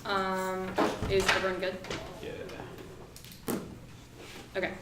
Is everyone good? Yeah. Okay.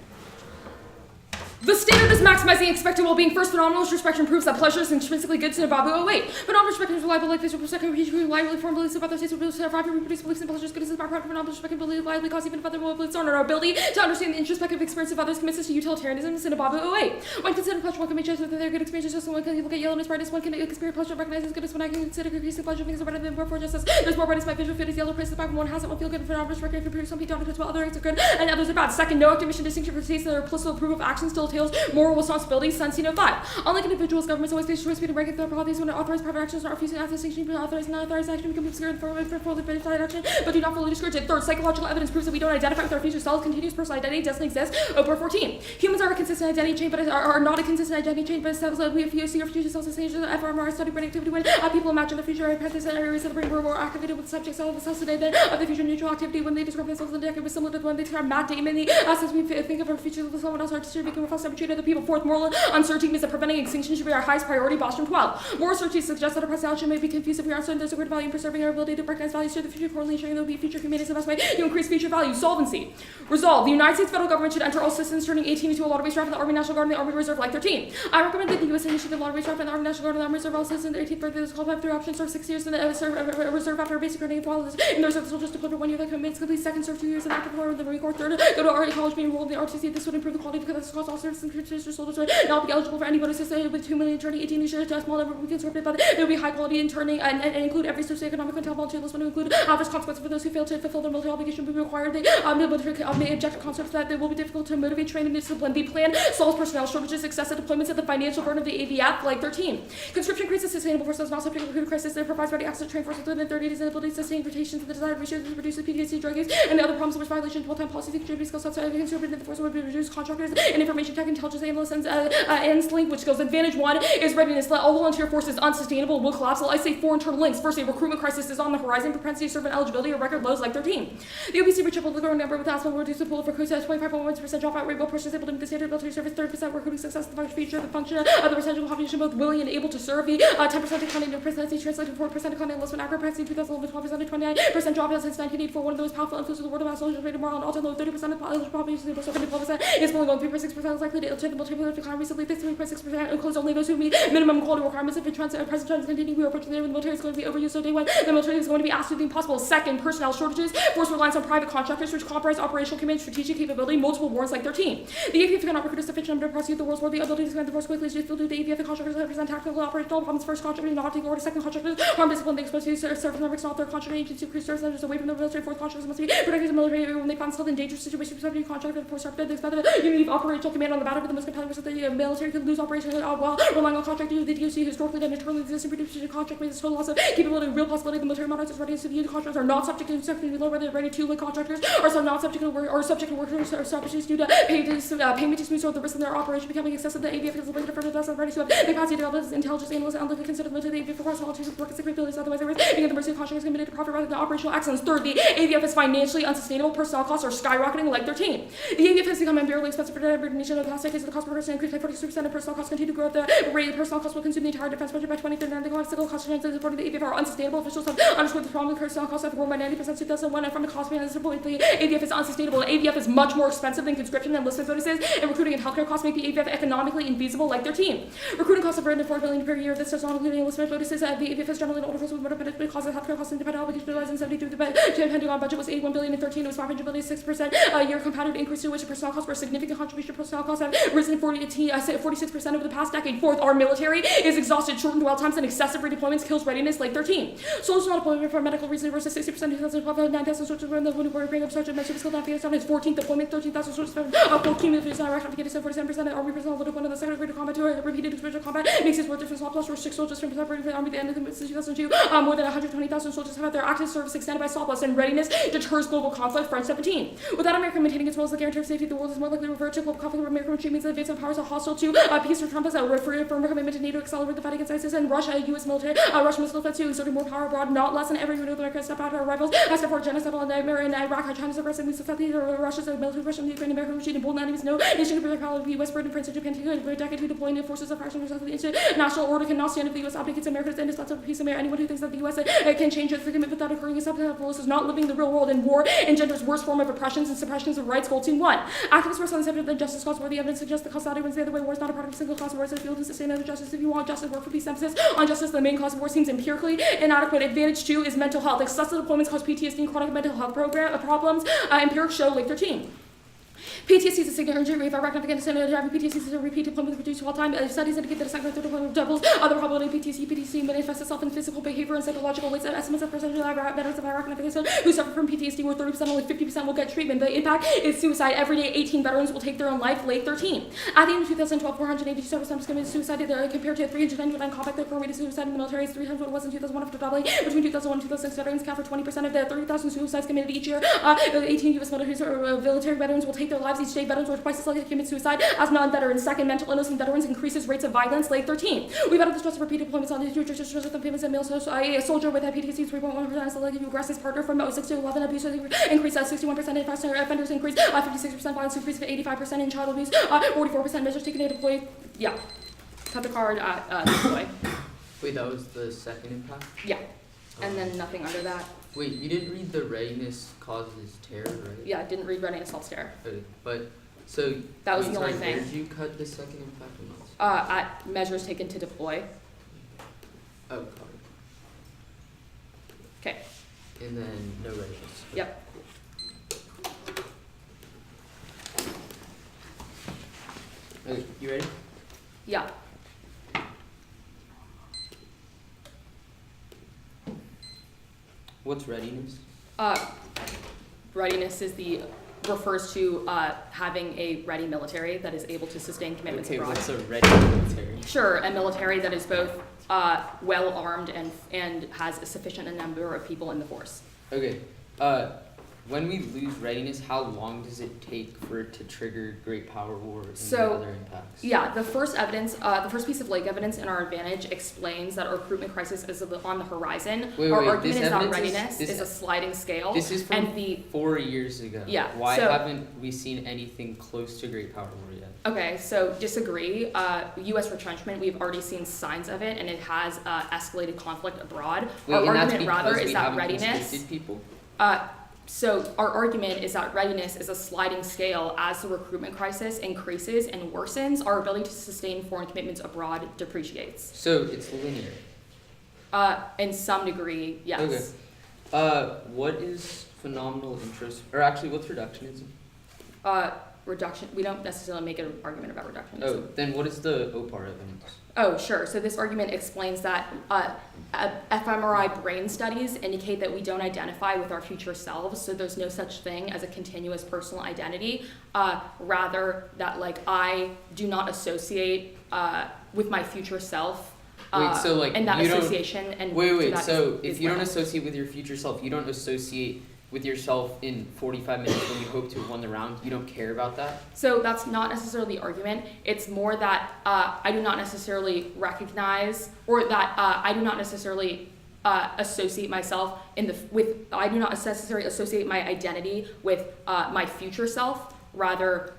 The standard is maximizing expected well-being. First, phenomenal retrospection proves that pleasure is intrinsically good to Babu. Oh, wait. Phenomenal retrospection is reliable, like visual perspective, reliably formed beliefs about their states, will survive, reproduce beliefs and pleasures, goodness, by product, phenomenal retrospection, reliably cause even if other beliefs on our ability to understand the introspective experience of others commits us to utilitarianism, in Babu. Oh, wait. One can consider pleasure, one can make judgments that they're good experiences, just one can look at yellowness, brightness, one can experience pleasure, recognize as goodness, when I can consider increasing pleasure, things are better than before, just as there's more brightness, my visual field is yellow, praise the back, one has it, one feel good, phenomenal retrospection, can produce some people don't while other acts are good, and others are bad. Second, no active mission distinction for states that are implicit approval of action still tails moral responsibility, Sensino 5. Unlike individuals, governments always face choice between ranking their policies when authorized private actions are refusing authorization, authorized and unauthorized action become obscure for fully verified action, but do not fully discourage it. Third, psychological evidence proves that we don't identify with our future self. Continuous personal identity doesn't exist. Oprah 14. Humans are a consistent identity chain, but are not a consistent identity chain, but we see our future selves as agents of fMRI study brain activity when people imagine the future hypothesis and areas of the brain were more activated with subjects of the cells today than of the future neutral activity when they describe themselves in the decade was similar to when they describe Matt Damon. The essence we think of our future of someone else are distributing reflects how we treat other people. Fourth, moral uncertainty means that preventing extinction should be our highest priority. Boston 12. Moral certainty suggests that our personality may be confused if we are uncertain there's a great value in preserving our ability to recognize values to the future, correlating ensuring there will be future humanity is the best way to increase future value. Solvency. Resolve. The United States federal government should enter all citizens turning 18 into a lottery draft in the Army National Guard and the Army Reserve like 13. I recommend that the U.S. initiate the lottery draft in the Army National Guard and the Army Reserve all citizens in their 18th birthday is qualified through options serve 6 years in the reserve after basic training and in the reserve soldiers deployed for 1 year that commits complete second serve 2 years in active war in the Marine Corps. Third, go to art college, be enrolled in the RTC. This would improve the quality because this cause all service and soldiers would not be eligible for any bonus system with 2 million turning 18 should a small number we can script it, but it will be high quality in turning and include every socioeconomic quintile volunteer list, to include adverse consequences for those who fail to fulfill their military obligation will be required. They may object to concepts that it will be difficult to motivate, train, and discipline. The plan solves personnel shortages, excessive deployments, and the financial burden of the AVF, like 13. Conscription creates a sustainable force that is not subject to recruit crisis. It provides ready access to trained forces within 30 days and ability to sustain rotations and the desired ratio to reduce PTSD, drug use, and the other problems which violation of full-time policies and contribute skill sets conservative in the force would reduce contractors and information tech intelligence analysts and link, which goes advantage 1 is readiness. Let all volunteer forces unsustainable will collapse. I say 4 internal links. First, a recruitment crisis is on the horizon. Propensity to serve and eligibility are record lows like 13. The OBC will triple the growing number with asthma will reduce the pool for recruits at 25.1% dropout rate. Will persons able to meet the standard military service 30% recruiting success. The future the function of the percentage of the population both willing and able to serve. The 10% declining in presidency translated to 4% declining in less than accurate presidency 2011 12% to 29% dropouts since 1984. One of the most powerful influences of the world of mass soldiers rated moral and also low 30% of the population able to serve 12% is fully going 3.6% is likely to illustrate the military decline recently. 3.6% includes only those who meet minimum quality requirements. If the present trends continue, we are approaching the military is going to be overused. So day one, the military is going to be absolutely impossible. Second, personnel shortages, force reliance on private contractors, which comprise operational command, strategic capability, multiple wars like 13. The AVF cannot recruit a sufficient number to prosecute the wars war. The ability to command the force quickly is useful to the AVF. The contractors represent tactical and operational problems. First contractor not taking order. Second contractors harm discipline. They expose to service members. Not third contractor agency to service members away from the military. Fourth contractors must be protected the military when they find themselves in dangerous situations. Subject contractor force sergeant. They expect that you need operational command on the battle with the most compelling was that the military could lose operations while relying on contractor. The DOC historically done internally existing production contract with total loss of capability, real possibility. The military monarchs is ready to the contractors are not subject to instruction below whether they're ready to like contractors are so not subject to work or subject to workers or subsidies due to payment disputes or the risk of their operation becoming excessive. The AVF is limited for the best ready to have the capacity to develop intelligence analysts and look at consider the AVF for personal to work as capabilities. Otherwise, the risk being at the mercy of contractors committed to profit rather than operational excellence. Third, the AVF is financially unsustainable. Personnel costs are skyrocketing like 13. The AVF has become unbearably expensive for the nation. Over the past decades, the cost per person increased by 46% and personnel costs continue to grow at the rate of personnel costs will consume the entire defense budget by 2039. The civil costs supporting the AVF are unsustainable. Officials have underscored the problem with personnel costs have grown by 90% since 2001, and from the cost basis, the AVF is unsustainable. The AVF is much more expensive than conscription and enlistment bonuses, and recruiting and healthcare costs make the AVF economically infeasible like 13. Recruiting costs have risen to $4 billion per year. This does not include enlistment bonuses. The AVF is generally an older force with more dependent causes healthcare costs and dependent obligations realized in 72. The Pentagon budget was $81 billion in 13. It was $500 billion, 6% a year compounded increase to which personnel costs were a significant contribution. Personnel costs have risen 46% over the past decade. Fourth, our military is exhausted, shortened dwell times, and excessive redeployments kills readiness like 13. Soldiers not deployment for medical reasons versus 60% in 2012. 9,000 soldiers were in the wounded warrior bring up sergeant mentioned skilled Afghanistan. His 14th deployment, 13,000 soldiers for cumulative Iraq Afghanistan. 47% of army personnel would have won in the second grade of combat to repeated exposure to combat makes his war difference not plus for 6 soldiers from separating from the army at the end of the 2002. More than 120,000 soldiers have had their active service extended by surplus, and readiness deters global conflict. French 17. Without America maintaining its role as the guarantor of safety, the world is more likely to revert to global conflict where America American regime means the advance of powers are hostile to peace or Trump has a firm commitment to NATO to accelerate the fight against ISIS and Russia, U.S. military, Russian missile defense to exerting more power abroad, not less than every renewable American step out of our rivals, has to forge genocidal nightmare in Iraq, China's aggressive moves to Russia's military Russia, the Ukraine, American regime, and bold enemies, no nation can protect all of the U.S., Britain, France, and Japan, for a decade to deploy new forces of fraction of the international order cannot stand if the U.S. abdicates America's indispensable peace. Anyone who thinks that the U.S. Can change its commitment without occurring is not living the real world, and war engenders worst form of oppressions and suppressions of rights. Goldstein 1. Activists were on the subject of the justice cause where the evidence suggests the causality runs the other way. War is not a part of a single cause. War is a field to sustain other justice. If you want justice, work for peace. Emphasis on justice, the main cause of war seems empirically inadequate. Advantage 2 is mental health. Excessive deployments cause PTSD and chronic mental health problems. Empirics show link 13. PTSD is a significant injury. If I reckon against driving PTSD is a repeat deployment reduced all time. Studies indicate that a second or third deployment doubles the probability of PTSD manifests itself in physical behavior and psychological ways. Estimates of percentage of veterans of Iraq and Afghanistan who suffer from PTSD were 30%, only 50% will get treatment. The impact is suicide. Every day, 18 veterans will take their own life. Late 13. At the end of 2012, 487 veterans committed suicide compared to 399 combat. The current rate of suicide in the military is 3 times what it was in 2001 after doubling. Between 2001 and 2006, veterans account for 20% of the 30,000 suicides committed each year. 18 U.S. military veterans will take their lives each day. Veterans were twice as likely to commit suicide as non-veterans. Second, mental illness in veterans increases rates of violence. Late 13. We've added the stress of repeated deployments on the just stress of the payments and male a soldier with PTSD is 3.1% is likely to aggress his partner from 06 to 11. Abuse increase 61% in offenders increase 56% violence increase to 85% in child abuse 44% measures taken to deploy. Yeah, cut the card at deploy. Wait, that was the second impact? Yeah, and then nothing under that. Wait, you didn't read the readiness causes terror, right? Yeah, didn't read readiness self terror. Okay, but so that was the only thing. Where did you cut the second impact? At measures taken to deploy. Oh, got it. Okay. And then no readiness. Yep. Okay, you ready? Yeah. What's readiness? Readiness refers to having a ready military that is able to sustain commitments abroad. What's a ready military? Sure, a military that is both well armed and has a sufficient number of people in the force. Okay. When we lose readiness, how long does it take for it to trigger great power war and other impacts? Yeah, the first piece of lake evidence in our advantage explains that our recruitment crisis is on the horizon. Our argument is that readiness is a sliding scale. This is from 4 years ago. Yeah. Why haven't we seen anything close to great power war yet? Okay, so disagree. U.S. retrenchment, we've already seen signs of it, and it has escalated conflict abroad. Our argument, rather, is that readiness. People? So our argument is that readiness is a sliding scale. As the recruitment crisis increases and worsens, our ability to sustain foreign commitments abroad depreciates. So it's linear? In some degree, yes. Okay. What is phenomenal interest, or actually what's reductionism? Reduction, we don't necessarily make an argument about reductionism. Oh, then what is the OPAR evidence? Oh, sure. So this argument explains that fMRI brain studies indicate that we don't identify with our future selves, so there's no such thing as a continuous personal identity. Rather, that I do not associate with my future self. And that association and wait. So if you don't associate with your future self, you don't associate with yourself in 45 minutes when you hope to have won the round, you don't care about that? So that's not necessarily the argument. It's more that I do not necessarily recognize, or that I do not necessarily associate myself I do not necessarily associate my identity with my future self, rather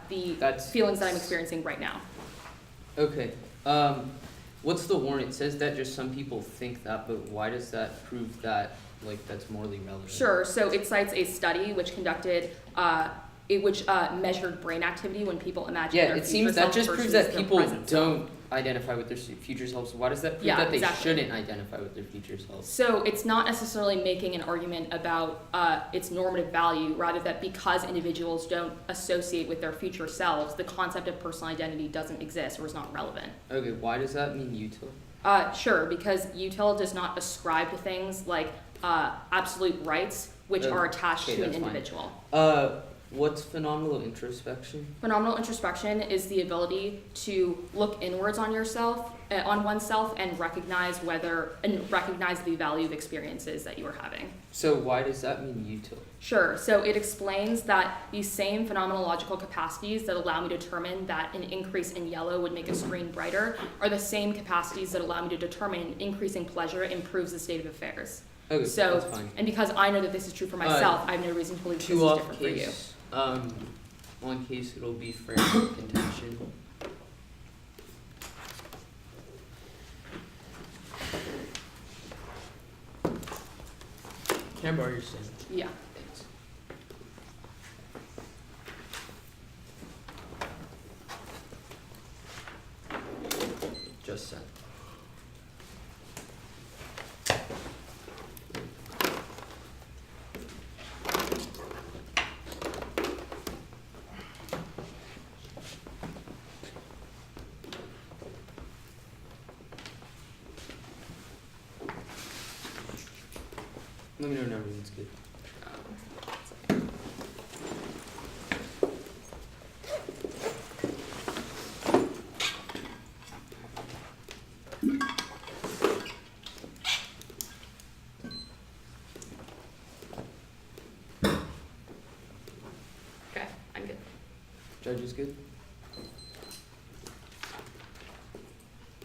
the feelings that I'm experiencing right now. Okay. What's the warrant? It says that just some people think that, but why does that prove that that's morally relevant? Sure. So it cites a study which conducted, which measured brain activity when people imagine their future self. Yeah, it seems that just proves that people don't self. Identify with their future selves. Why does that prove that they shouldn't identify with their future selves? So it's not necessarily making an argument about its normative value, rather that because individuals don't associate with their future selves, the concept of personal identity doesn't exist or is not relevant. Okay, why does that mean util? Sure, because util does not ascribe to things like absolute rights, which are attached to an individual. What's phenomenal introspection? Phenomenal introspection is the ability to look inwards on yourself, on oneself, and recognize the value of experiences that you are having. So why does that mean util? Sure. So it explains that these same phenomenological capacities that allow me to determine that an increase in yellow would make a screen brighter are the same capacities that allow me to determine an increasing pleasure improves the state of affairs. Okay, So, that's fine. and because I know that this is true for myself, I have no reason to believe this is Two off different for you. case. One case it'll be framework contention. Can I borrow your stand? Yeah. Thanks. Just sent. Let me know when everyone's good. Okay, I'm good. Judge is good.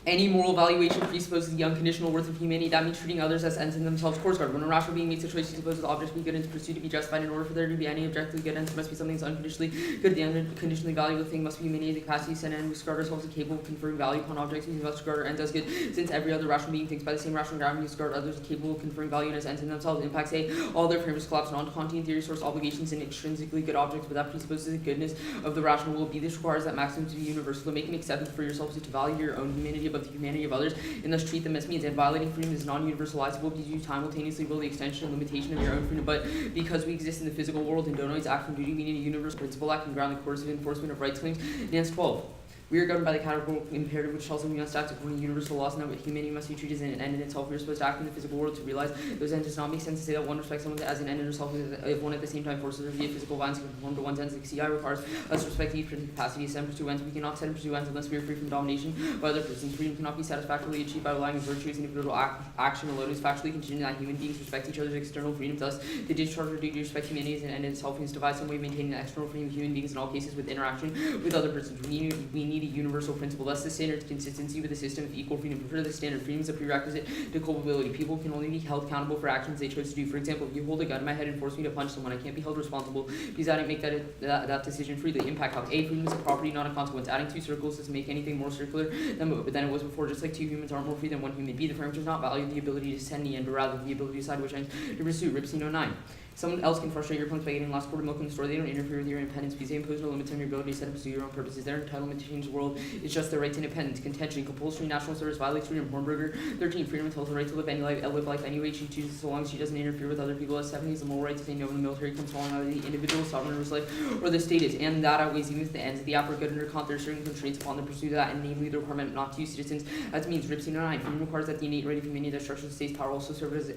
Any moral valuation presupposes the unconditional worth of humanity. That means treating others as ends in themselves. Course guard. When a rational being makes a choice to suppose the object to be good and to pursue to be justified, in order for there to be any objectively good ends, there must be something that's unconditionally good. The unconditionally valuable thing must be humanity, the capacity to send and regard ourselves as capable of conferring value upon objects. We must regard our ends as good, since every other rational being thinks by the same rational ground. We regard others as capable of conferring value as ends in themselves. Impacts A. All their frameworks collapse on Kantian theory source obligations in extrinsically good objects, but that presupposes the goodness of the rational will be. This requires that maximum to be universal. To make an acceptance for yourselves is to value your own humanity above the humanity of others, and thus treat them as means. And violating freedom is non-universalizable because you simultaneously will the extension and limitation of your own freedom. But because we exist in the physical world and don't always act from duty, we need a universal principle that can ground the course of enforcement of rights claims. Nance 12. We are governed by the categorical imperative, which tells them we must act according to universal laws, and that humanity must be treated as an end in itself. We are supposed to act in the physical world to realize those ends. Does not make sense to say that one respects someone as an end in herself if one at the same time forces her via physical violence to conform to one's ends. The CI requires us to respect each person's capacity to set and pursue ends. We cannot set and pursue ends unless we are free from domination by other persons. Freedom cannot be satisfactorily achieved by relying on virtuous individual action alone. It is factually contingent that human beings respect each other's external freedom. Thus, the discharge of duty to respect humanity as an end in itself means to devise some way of maintaining the external freedom of human beings in all cases with interaction with other persons. We need a universal principle. Thus, the standard is consistency with a system of equal freedom. For the standard, freedom is a prerequisite to culpability. People can only be held accountable for actions they chose to do. For example, if you hold a gun in my head and force me to punch someone, I can't be held responsible because I didn't make that decision freely. Impact how A, freedom is a property, not a consequence. Adding two circles doesn't make anything more circular than it was before. Just like two humans aren't more free than one human. B, the framework does not value the ability to send the end, but rather the ability to decide which ends to pursue. Ripsy 09. Someone else can frustrate your plans by getting last quarter milk in the store. They don't interfere with your independence because they impose no limits on your ability to set and pursue your own purposes. Their entitlement to change the world is just their right to independence. Contention, compulsory national service violates freedom. Hornberger 13. Freedom entails the right to live life any way she chooses, so long as she doesn't interfere with other people. As 70 is the moral right to say no when the military comes along, either the individual, sovereign, or life, or the state is, and that outweighs even if the ends of the act are good under Kant. There are certain constraints upon the pursuit of that, and namely the requirement not to use citizens. That means Ripsy 09. Freedom requires that the innate right of humanity that structures the state's power also serve as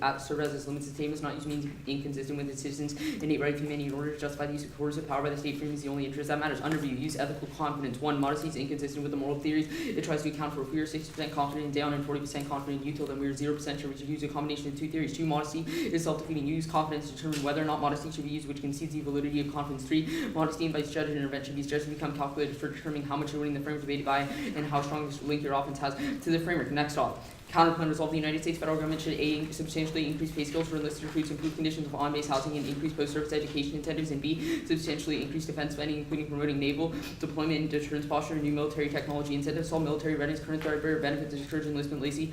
its limits. The state must not use means inconsistent with its citizens' innate right of humanity in order to justify the use of coercive power by the state. Freedom is the only interest that matters. Underview, use ethical confidence. 1. Modesty is inconsistent with the moral theories it tries to account for. If we are 60% confident in down and 40% confident in util, then we are 0% sure we should use a combination of two theories. 2. Modesty is self-defeating. Use confidence to determine whether or not modesty should be used, which concedes the validity of confidence. 3. Modesty invites judge intervention. These judges become calculated for determining how much you're winning the framework debated by and how strong this link your offense has to the framework. Next off. Counterplan resolve. The United States federal government should A. substantially increase pay scales for enlisted recruits, improve conditions of on-base housing, and increase post-service education incentives, and B. substantially increase defense spending, including promoting naval deployment and deterrence posture and new military technology incentives. All military readiness, current threat barrier benefits, to discourage enlistment, lazy.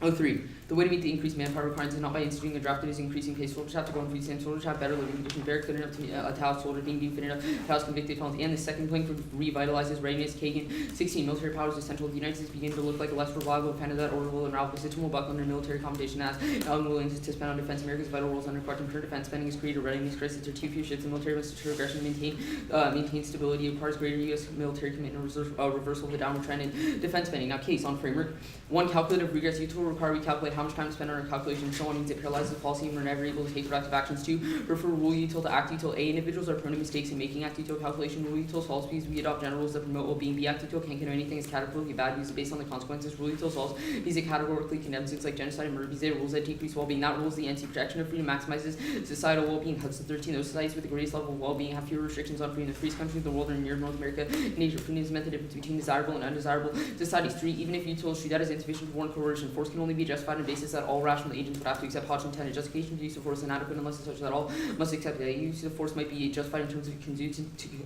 03. The way to meet the increased manpower requirements is not by instituting a draft, it is increasing pay. Soldiers have to go on food stamps, soldiers have better living conditions, barracks good enough to house soldiers being fit enough to house convicted felons. And the second plank revitalizes readiness. Kagan 16. Military powers is central. The United States begin to look like a less reliable defender that order will unravel. The system will buckle under military competition as unwilling to spend on defense. America's vital roles under question. Current defense spending is created. Readiness crisis. There are too few ships. The military must deter aggression, maintain stability. It requires greater U.S. military commitment, reversal of the downward trend in defense spending. Now, case on framework. 1. Calculative regress. Util require we calculate how much time to spend on our calculations. So on means it paralyzes the policy and we're never able to take productive actions. 2, refer rule util to act util. A, individuals are prone to mistakes in making act util calculation. Rule util solves because we adopt general rules that promote well-being. B, act util can't condone anything is categorically bad because it's based on the consequences. Rule util solves because it categorically condemns things like genocide and murder because they rules that decrease well-being. That rules the NC protection of freedom maximizes societal well-being. Hudson 13, those societies with the greatest level of well-being have fewer restrictions on freedom. The freest countries in the world are near North America. In Asia, freedom is meant the difference between desirable and undesirable societies. 3, even if utils treat that as insufficient for warrant coercion, force can only be justified on the basis that all rational agents would have to accept Hodge intended. Justification for use of force is inadequate unless it's such that all must accept that use of force might be justified in terms of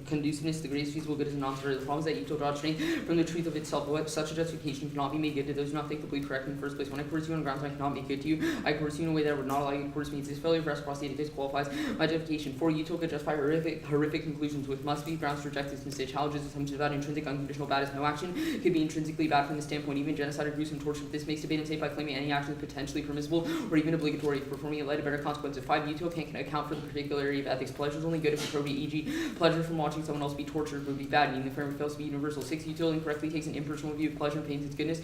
conduciveness to the greatest feasible good as a non-starter. The problem is that util draws strength from the truth of itself. Such a justification cannot be made good to those who do not think the belief correct in the first place. When I coerce you on grounds I cannot make good to you, I coerce you in a way that would not allow you to coerce me. This failure of reciprocity disqualifies my justification. 4, util could justify horrific conclusions with must be grounds to reject this mistake. Challenges assumption about intrinsic unconditional bad is no action could be intrinsically bad from the standpoint even genocide or gruesome torture. This makes debate unsafe by claiming any action is potentially permissible or even obligatory if performing it led to better consequences. 5, util can't account for the particularity of ethics. Pleasure is only good if appropriate, e.g. pleasure from watching someone else be tortured would be bad, meaning the framework fails to be universal. 6, util incorrectly takes an impersonal view of pleasure and pains its goodness.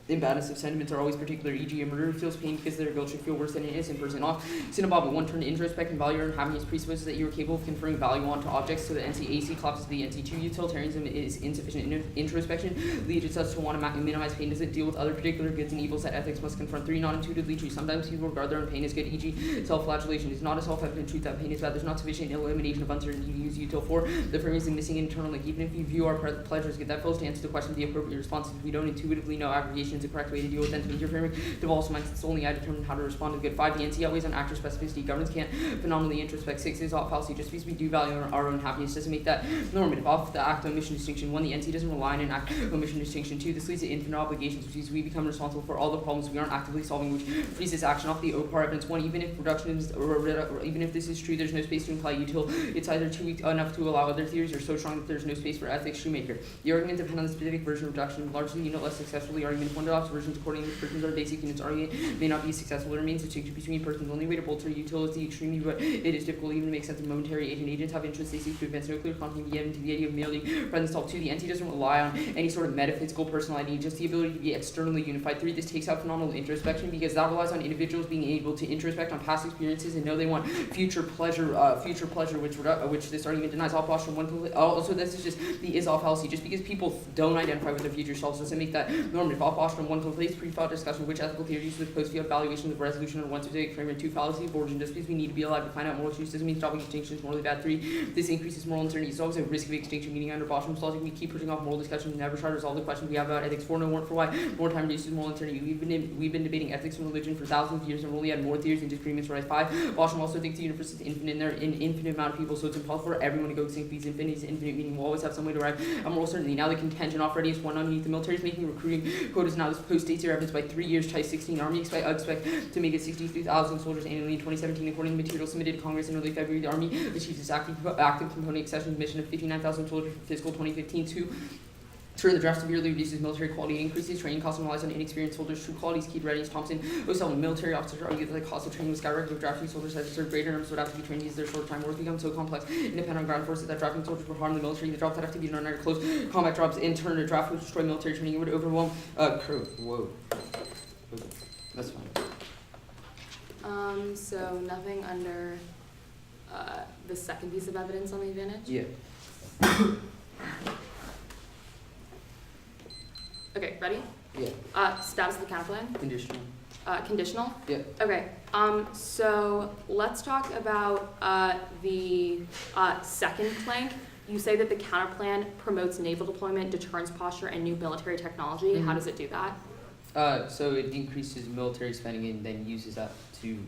The badness of sentiments are always particular, e.g. a murderer feels pain because their guilt should feel worse than an innocent person. Off Cinnabobby, 1, turn to introspect and value your own happiness presupposes that you are capable of conferring value onto objects, so the NCAC collapses to the NC2. Utilitarianism is insufficient introspection, leads us to want to minimize pain. Does it deal with other particular goods and evils that ethics must confront? 3, not intuitively true. Sometimes people regard their own pain as good, e.g. self-flagellation. It is not a self-evident truth that pain is bad. There's not sufficient elimination of uncertainty to use util. 4, the frame is a missing internal link. Even if you view our pleasure as good, that fails to answer the question of the appropriate response. If we don't intuitively know aggregation is the correct way to deal with then to your framework devolves to mine since only I determine how to respond to the good. 5, the NC outweighs on actor specificity. Governments can't phenomenally introspect. 6, is off fallacy. Just because we do value our own happiness doesn't make that normative. Off the act omission distinction. 1, the NC doesn't rely on an act omission distinction. 2, this leads to infinite obligations, which means we become responsible for all the problems we aren't actively solving, which frees this action. Off the OPAR evidence. 1, even if reductionism or even if this is true, there's no space to imply util. It's either too weak enough to allow other theories or so strong that there's no space for ethics. Shoemaker. The argument depends on the specific version of reduction. Largely, less successful. The argument if one adopts versions according to persons are basic units argument may not be successful. It remains a distinction between persons. The only way to bolster util is the extremely, but it is difficult even to make sense of momentary agent. Agents have interests they seek to advance. No clear content given to the idea of merely present self. 2, the NC doesn't rely on any sort of metaphysical personality, just the ability to be externally unified. 3, this takes out phenomenal introspection because that relies on individuals being able to introspect on past experiences and know they want future pleasure, which this argument denies. All posture 1. Also, this is just the is-all fallacy. Just because people don't identify with their future selves doesn't make that normative. All posture 1 complete pre-thought discussion which ethical theories with post-field evaluation of resolution of one specific framework. 2, fallacy of origin. Just because we need to be alive to find out moral truths doesn't mean stopping extinction is morally bad. 3, this increases moral uncertainty. It's always a risk of extinction, meaning under Bostrom's logic we keep pushing off moral discussions and never try to resolve the questions we have about ethics. 4, no warrant for why more time reduces moral uncertainty. We've been debating ethics and religion for thousands of years and only had more theories and disagreements. Right. 5, Bostrom also thinks the universe is infinite and there are an infinite amount of people, so it's impossible for everyone to go extinct because infinity is infinite, meaning we'll always have some way to arrive at moral certainty. Now the contention off ready is 1 underneath. The military is making recruiting quotas now. This post-states their evidence by 3 years. Type 16 Army expect to make it 63,000 soldiers annually in 2017 according to material submitted to Congress in early February. The Army achieved its active component accession mission of 59,000 soldiers for fiscal 2015. 2, sure, the draft severely reduces military quality and increases training costs and relies on inexperienced soldiers. True qualities key to readiness. Thompson, O'Sullivan, military officers argue that the cost of training was skyrocketed. If drafting soldiers had to serve greater numbers would have to be trained to use their short time. Wars become so complex and depend on ground forces that drafting soldiers would harm the military. The jobs that have to be done are close combat jobs. In turn, a draft would destroy military training. It would overwhelm crew. Whoa. That's fine. So nothing under the second piece of evidence on the advantage? Yeah. Okay, ready? Yeah. Status of the counterplan? Conditional. Conditional? Yeah. Okay, so let's talk about the second plank. You say that the counterplan promotes naval deployment, deterrence posture, and new military technology. Mm-hmm. How does it do that? So it increases military spending and then uses that to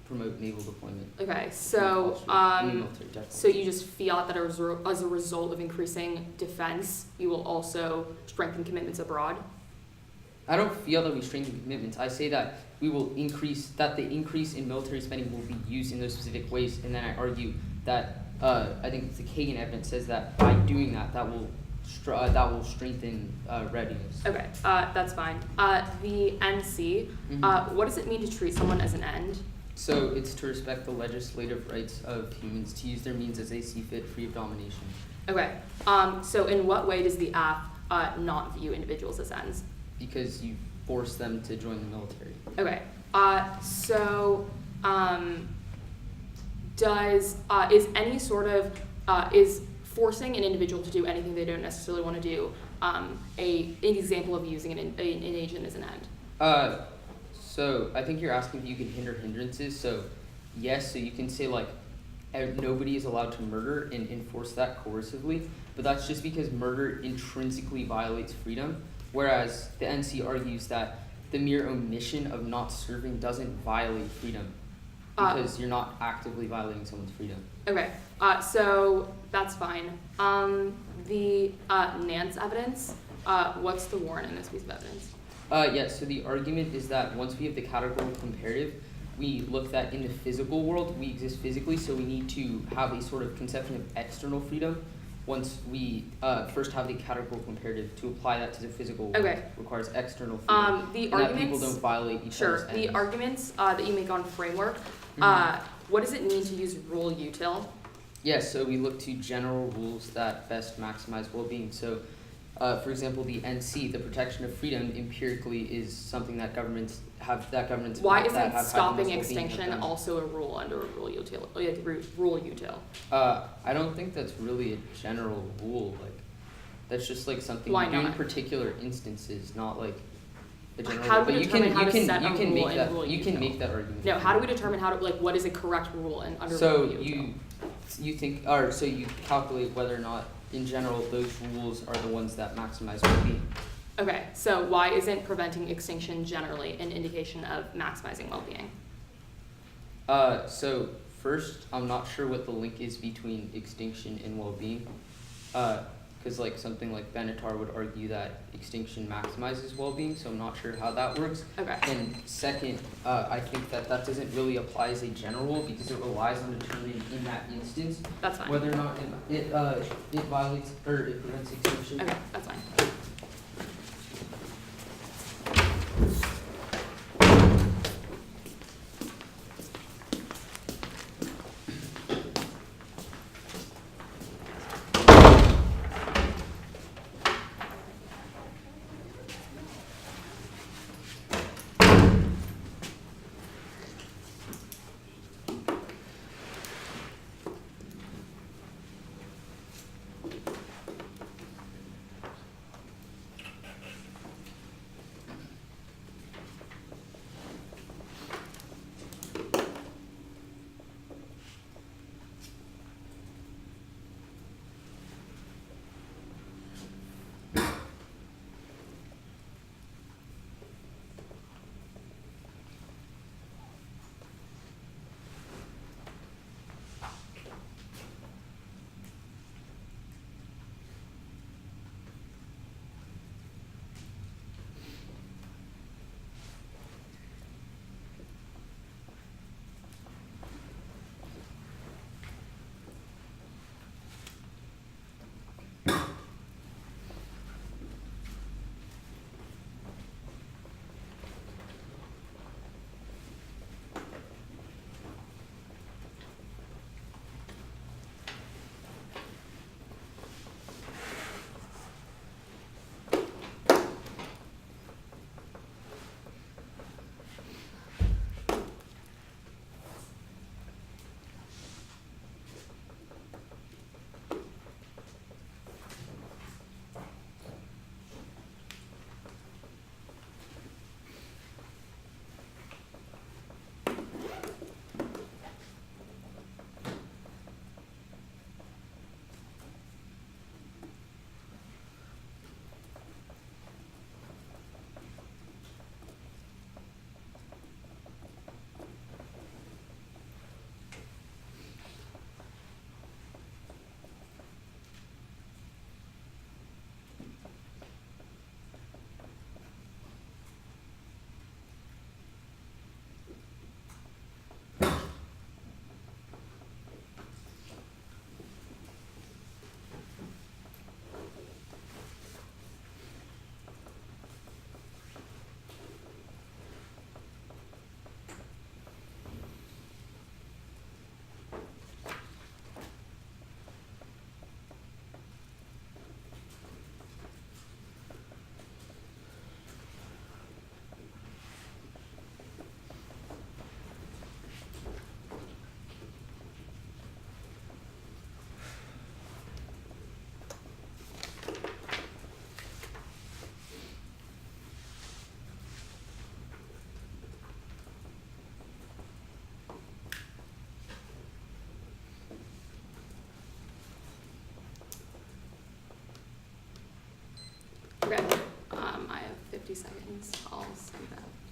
promote naval deployment. Okay, so so you just feel that as a result of increasing defense, you will also strengthen commitments abroad? I don't feel that we strengthen commitments. I say that we will increase, that the increase in military spending will be used in those specific ways, and then I argue that I think it's the Kagan evidence says that by doing that, that will strengthen readiness. Okay, that's fine. The NC, Mm-hmm. what does it mean to treat someone as an end? So it's to respect the legislative rights of humans to use their means as they see fit, free of domination. Okay, so in what way does the app not view individuals as ends? Because you force them to join the military. Okay. Is any sort of is forcing an individual to do anything they don't necessarily want to do an example of using an agent as an end? So I think you're asking if you can hinder hindrances. So yes, so you can say like nobody is allowed to murder and enforce that coercively, but that's just because murder intrinsically violates freedom, whereas the NC argues that the mere omission of not serving doesn't violate freedom because you're not actively violating someone's freedom. Okay, so that's fine. The Nance evidence, what's the warrant in this piece of evidence? So the argument is that once we have the categorical comparative, we look that in the physical world, we exist physically, so we need to have a sort of conception of external freedom. Once we first have the categorical comparative, to apply that to the physical world requires external freedom. The and arguments, that people don't violate each other's ends. The arguments that you make on framework, what does it mean to use rule util? Yes, so we look to general rules that best maximize well-being. So, for example, the NC, the protection of freedom, empirically is something that governments have. Why isn't stopping extinction also a rule under a rule util? Rule util. I don't think that's really a general rule. Like, that's just like something you do in particular instances, not like a general. How do we but determine how to set a you can rule make in that. rule You util? can make that argument. No, how do we determine how to what is a correct rule and under so rule util? so you calculate whether or not in general those rules are the ones that maximize well-being. Okay, so why isn't preventing extinction generally an indication of maximizing well-being? So first, I'm not sure what the link is between extinction and well-being, because like something like Benatar would argue that extinction maximizes well-being, so I'm not sure how that works. Okay. And second, I think that doesn't really apply as a general rule because it relies on determining in that instance That's fine. whether or not it violates or it prevents extinction. Okay, that's fine.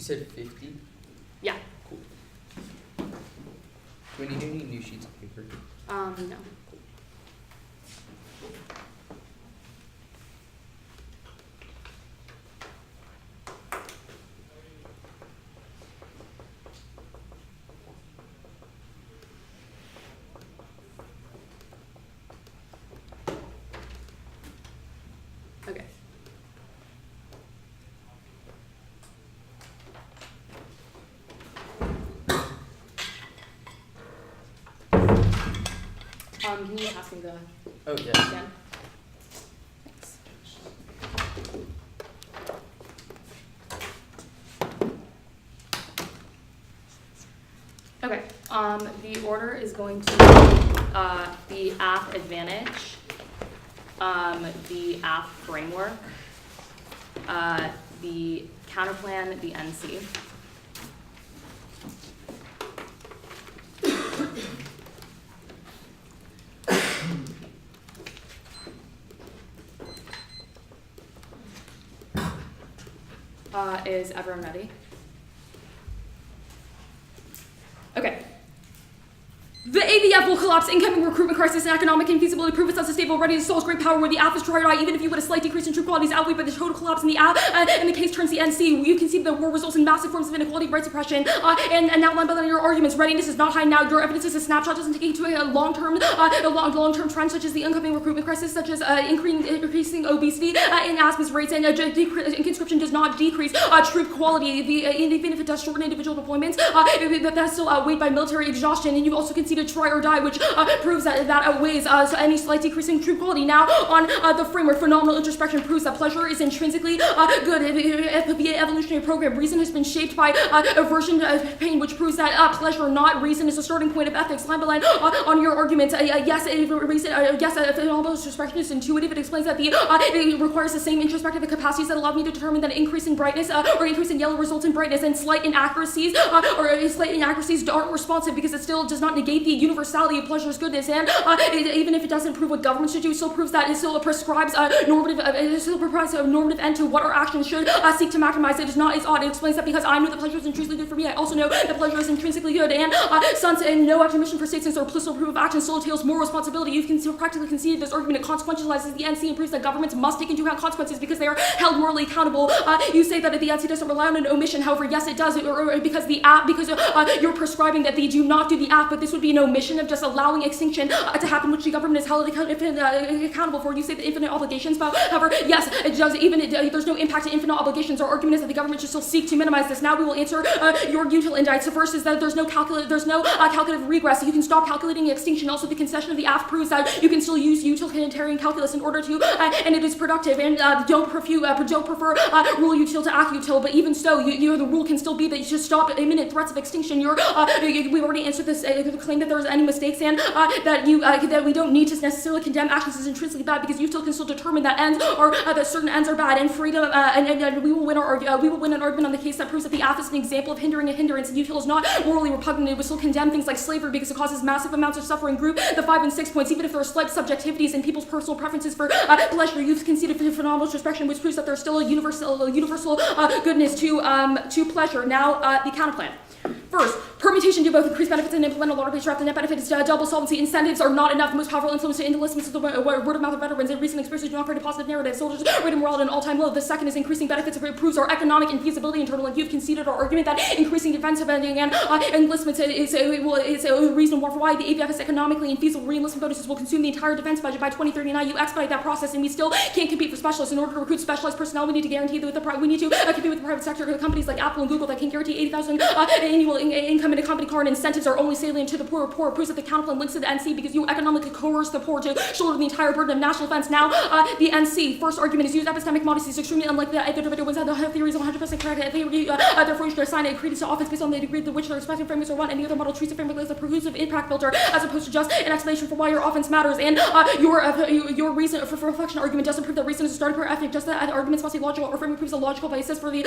said 50? Yeah. Cool. Do we need any new sheets of paper? No. Okay. Can you pass me the Oh, yeah. pen? Thanks. Okay. The order is going to be the app advantage, the app framework, the counterplan, the NC. Is everyone ready? Okay. The AVF will collapse incoming recruitment crisis and economic infeasibility, prove itself stable, ready to solve great power where the app is try to die, even if you would a slight decrease in troop qualities outweighed by the total collapse in the app, and the case turns the NC. You can see the war results in massive forms of inequality, right suppression, and outlined by your arguments. Readiness is not high now. Your evidence is a snapshot, doesn't take into a long-term trend such as the incoming recruitment crisis, such as increasing obesity and asthma rates, and conscription does not decrease troop quality. Even if it does shorten individual deployments, that's still outweighed by military exhaustion, and you also conceded try or die, which proves that outweighs any slight decrease in troop quality. Now, on the framework, phenomenal introspection proves that pleasure is intrinsically good via evolutionary program. Reason has been shaped by aversion to pain, which proves that pleasure, not reason, is a starting point of ethics. Line by line on your argument, phenomenal introspection is intuitive. It explains that it requires the same introspective capacities that allow me to determine that an increase in brightness or increase in yellow results in brightness, and slight inaccuracies aren't responsive because it still does not negate the universality of pleasure's goodness, and even if it doesn't prove what government should do, it still proves that it still prescribes a normative end to what our actions should seek to maximize. It is not as odd. It explains that because I know that pleasure is intrinsically good for me, I also know that pleasure is intrinsically good, and since no attribution for statements or implicit proof of action still entails moral responsibility, you can still practically concede this argument. It consequentializes the NC and proves that governments must take into account consequences because they are held morally accountable. You say that the NC doesn't rely on an omission. However, yes, it does, because you're prescribing that they do not do the act, but this would be an omission of just allowing extinction to happen, which the government is held accountable for. You say the infinite obligations, but however, yes, it does. There's no impact to infinite obligations. Our argument is that the government should still seek to minimize this. Now we will answer your util indicts. The first is that there's no calculative regress. You can stop calculating extinction. Also, the concession of the aft proves that you can still use utilitarian calculus in order to, and it is productive. And don't prefer rule util to act util. But even so, the rule can still be that you should stop imminent threats of extinction. We've already answered this claim that there's any mistakes, and that we don't need to necessarily condemn actions as intrinsically bad because you still can still determine that ends or that certain ends are bad, and freedom and we will win an argument on the case that proves that the app is an example of hindering a hindrance, and util is not morally repugnant. It will still condemn things like slavery because it causes massive amounts of suffering. Group the 5 and 6 points, even if there are slight subjectivities in people's personal preferences for pleasure. You've conceded for phenomenal introspection, which proves that there's still a universal goodness to pleasure. Now the counterplan. First, permutation do both increase benefits and implement a larger base draft. The net benefit is double solvency. Incentives are not enough. The most powerful influence to enlistments is the word of mouth of veterans. And recent experiences do not create a positive narrative. Soldiers rate of morale at an all-time low. The second is increasing benefits. It proves our economic infeasibility internal. And you've conceded our argument that increasing defensive ending and enlistments is a reason for why the AVF is economically infeasible. Re-enlistment bonuses will consume the entire defense budget by 2039. You expedite that process, and we still can't compete for specialists. In order to recruit specialized personnel, we need to guarantee that we need to compete with the private sector companies like Apple and Google that can guarantee 80,000 annual income in a company car, and incentives are only salient to the poor. Proves that the counterplan links to the NC because you economically coerce the poor to shoulder the entire burden of national defense. Now, the NC first argument is use epistemic modesty is extremely unlikely that the derivative ones have the theories 100% correct. Therefore, you should assign a credence to office based on the degree to which their expected frameworks are one, and the other model treats the framework as a preclusive impact filter as opposed to just an explanation for why your offense matters. And your reason for reflection argument doesn't prove that reason is a starting point ethic. Just that arguments must be logical, or framework proves a logical basis for the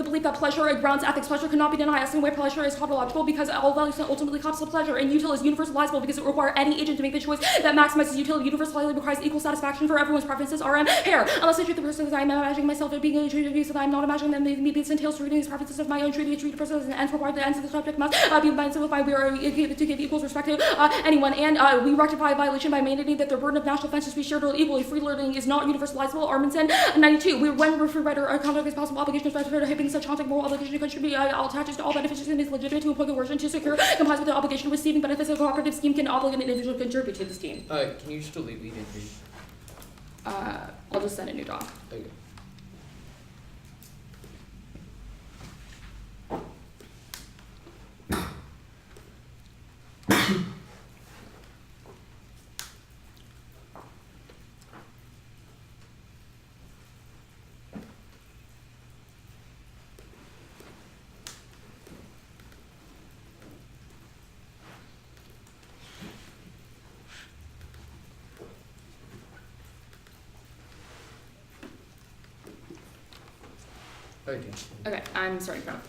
belief that pleasure grounds ethics. Pleasure cannot be denied. Asking why pleasure pleasure is tautological because all values ultimately comes to pleasure, and util is universalizable because it requires any agent to make the choice that maximizes utility. Universality requires equal satisfaction for everyone's preferences. RM hair. Unless I treat the person as I am imagining myself being treated so that I'm not imagining them being this entails treating these preferences of my own treaty to treat a person as an end required. The ends of the subject must be mindful by we are to give equal respect to anyone, and we rectify a violation by mandating that the burden of national offenses be shared equally. Free learning is not universalizable. Arminson 92. When we free writer conduct is possible, obligation is to having such contact moral obligation to contribute all attaches to all benefits and is legitimate to employ coercion to secure complies with the obligation of receiving benefits. A cooperative scheme can obligate an individual to contribute to the scheme. Can you just delete lead entry? I'll just send a new doc. Okay. Okay. Okay, I'm starting from.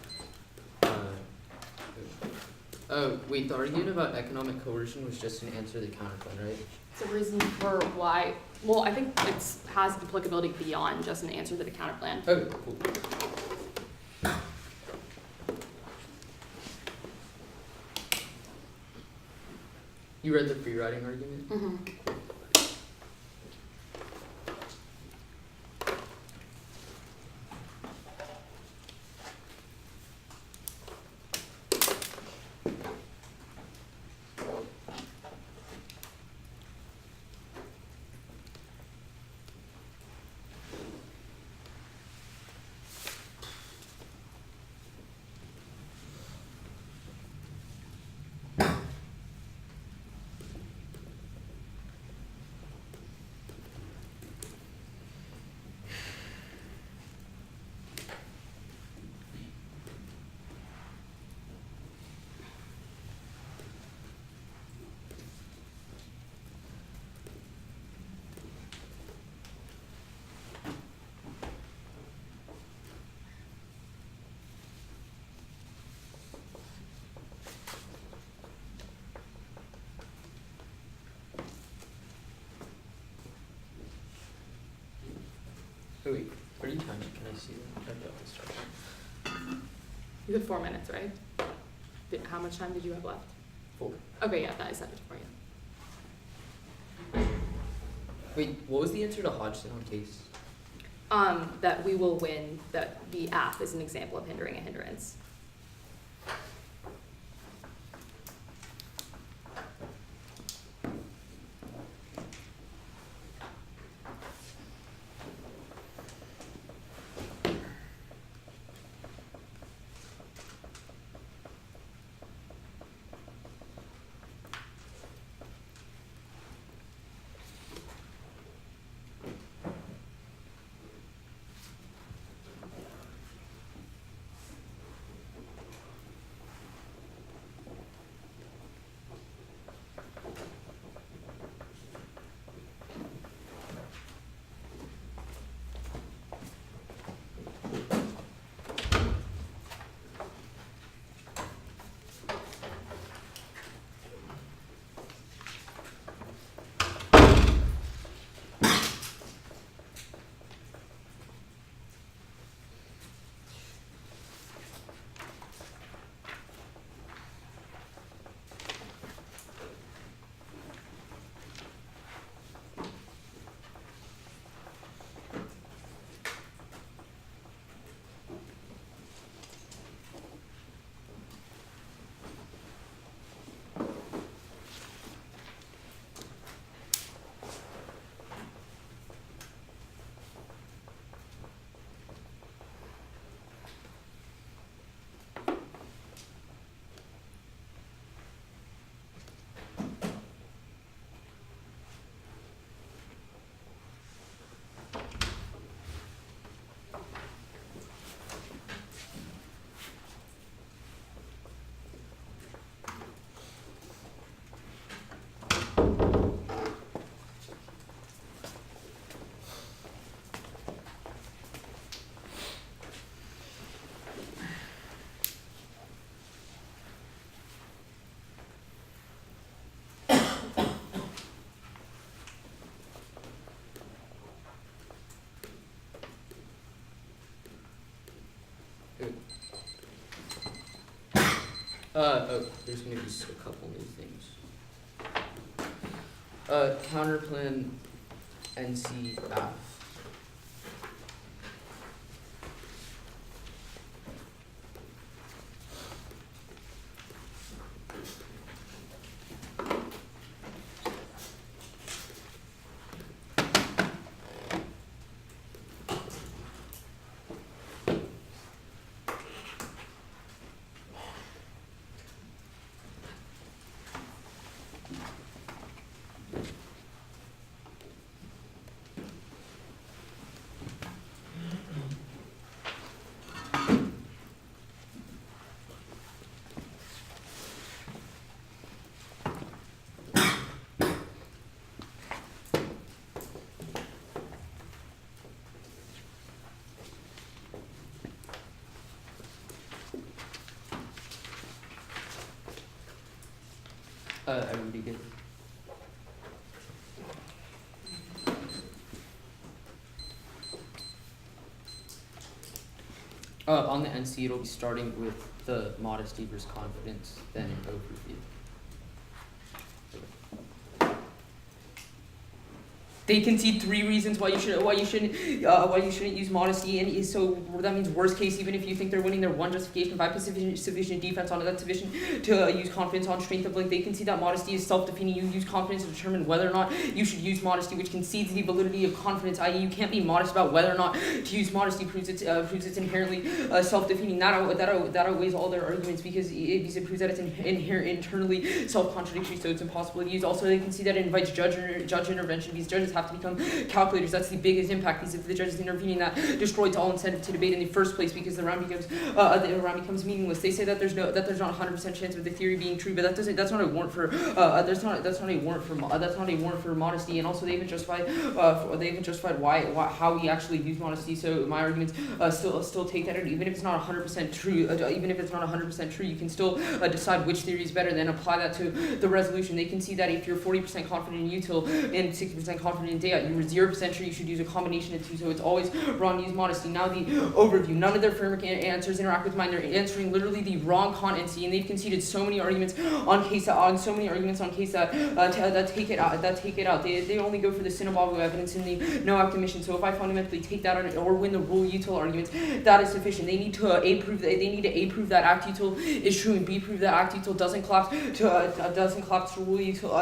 Wait, the argument about economic coercion was just an answer to the counterclaim, right? It's a reason for why. Well, I think it has applicability beyond just an answer to the counterplan. Okay, cool. You read the free riding argument? Mm-hmm. Oh wait, what are you timing? Can I see that? I've got this chart. You had 4 minutes, right? How much time did you have left? 4. Okay, yeah, I sent it for you. Wait, what was the answer to Hodgson on case? That we will win, that the app is an example of hindering a hindrance. There's gonna be a couple new things. Counterplan NCF. Everybody good? On the NC, it'll be starting with the modesty versus confidence, then an overview. They concede 3 reasons why you shouldn't use modesty, and so that means worst case, even if you think they're winning, their one justification, 5 sufficient defense on that division to use confidence on strength of, like, they concede that modesty is self-defeating. You use confidence to determine whether or not you should use modesty, which concedes the validity of confidence, i.e. you can't be modest about whether or not to use modesty, proves it's inherently self-defeating. That outweighs all their arguments because it proves that it's internally self-contradictory, so it's impossible to use. Also, they concede that it invites judge intervention because judges have to become calculators. That's the biggest impact, because if the judge is intervening, that destroys all incentive to debate in the first place, because the round becomes meaningless. They say that there's not 100% chance of the theory being true, but that's not a warrant for modesty. And also they haven't justified how we actually use modesty. So my arguments still take that out, even if it's not 100% true. You can still decide which theory is better, then apply that to the resolution. They can see that if you're 40% confident in util and 60% confident in data, you were 0% sure you should use a combination of 2, so it's always wrong to use modesty. Now the overview. None of their framework answers interact with mine. They're answering literally the wrong contency, and they've conceded so many arguments on case that take it out. They only go for the Sinababu evidence in the no act omission. So if I fundamentally take that on, or win the rule util arguments, that is sufficient. They need to prove that act util is true, and B prove that act util doesn't collapse to rule util.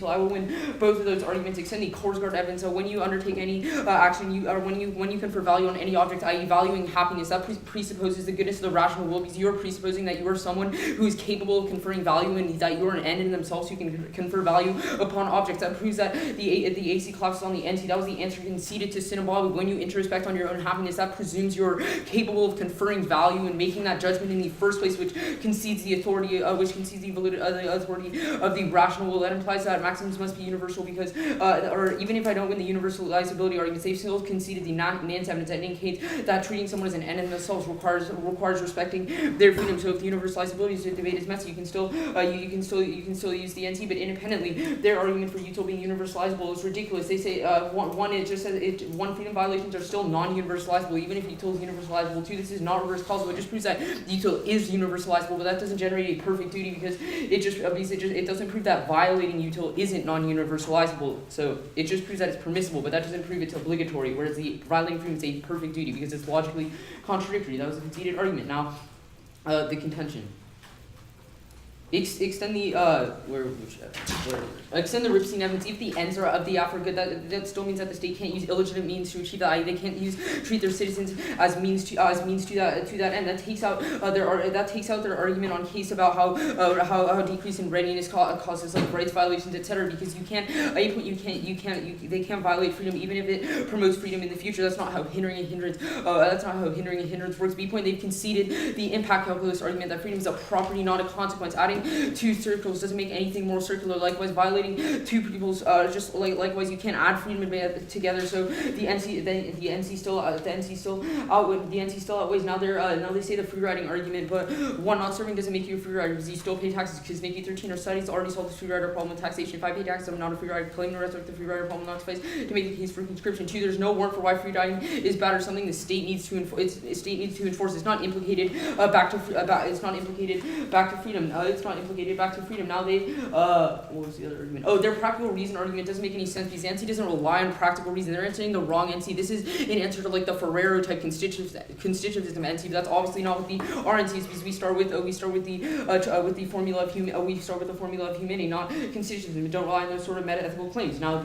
I will win both of those arguments. Extend the course guard evidence. So when you undertake any action, when you confer value on any object, i.e. valuing happiness, that presupposes the goodness of the rational will, because you are presupposing that you are someone who is capable of conferring value, and that you are an end in themselves who can confer value upon objects. That proves that the AC collapses on the NT. That was the answer conceded to Sinababu. When you introspect on your own happiness, that presumes you're capable of conferring value and making that judgment in the first place, which concedes the authority, the authority of the rational will. That implies that maxims must be universal, because or even if I don't win the universalizability arguments, they've still conceded the Nance evidence that indicates that treating someone as an end in themselves requires respecting their freedom. So if the universalizability debate is messy, you can still use the NT, but independently, their argument for util being universalizable is ridiculous. They say one freedom violations are still non-universalizable, even if util is universalizable too. This is not reverse causal. It just proves that util is universalizable, but that doesn't generate a perfect duty, because it doesn't prove that violating util isn't non-universalizable. So it just proves that it's permissible, but that doesn't prove it's obligatory, whereas the violating freedom is a perfect duty because it's logically contradictory. That was a conceded argument. Now, the contention. Extend the extend the Ripstein evidence. If the ends are of the act are good, that still means that the state can't use illegitimate means to achieve that. I.e., they can't treat their citizens as means to that end. That takes out their argument on case about how decrease in readiness causes like rights violations, etc. Because they can't violate freedom even if it promotes freedom in the future. That's not how hindering and hindrance. Works. B point. They've conceded the impact calculus argument that freedom is a property, not a consequence. Adding adding two circles doesn't make anything more circular. Likewise, violating two people's likewise you can't add freedom together. So the NC still outweighs. Now they say the free riding argument, but one, not serving doesn't make you a free rider because you still pay taxes. Because maybe 13 or studies already solved the free rider problem with taxation. If I pay taxes, I'm not a free rider. Claiming to resurrect the free rider problem not suffice to make the case for conscription. Two, there's no warrant for why free riding is bad or something the state needs to enforce. It's not implicated back to freedom. It's not implicated back to freedom. Now they what was the other argument? Oh, their practical reason argument doesn't make any sense because NC doesn't rely on practical reason. They're answering the wrong NC. This is an answer to like the Ferrero type constitutivism NC, but that's obviously not what the RNC is because we start with the formula of humanity, not constitutivism. We don't rely on those sort of meta-ethical claims. Now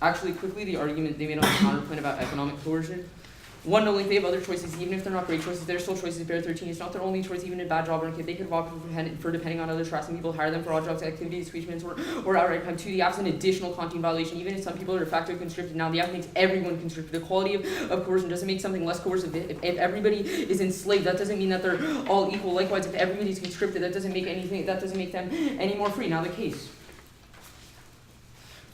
actually quickly the argument they made on the counterpoint about economic coercion. One, no, like they have other choices, even if they're not great choices, they're still choices. Bear 13 is not their only choice, even in a bad job market. They could have opted for depending on others, harassing people, hire them for odd jobs, activities, discretions, or outright crime. Two, the app is an additional content violation, even if some people are de facto conscripted. Now the app makes everyone conscripted. The quality of coercion doesn't make something less coercive. If everybody is enslaved, that doesn't mean that they're all equal. Likewise, if everybody's conscripted, that doesn't make them any more free. Now the case.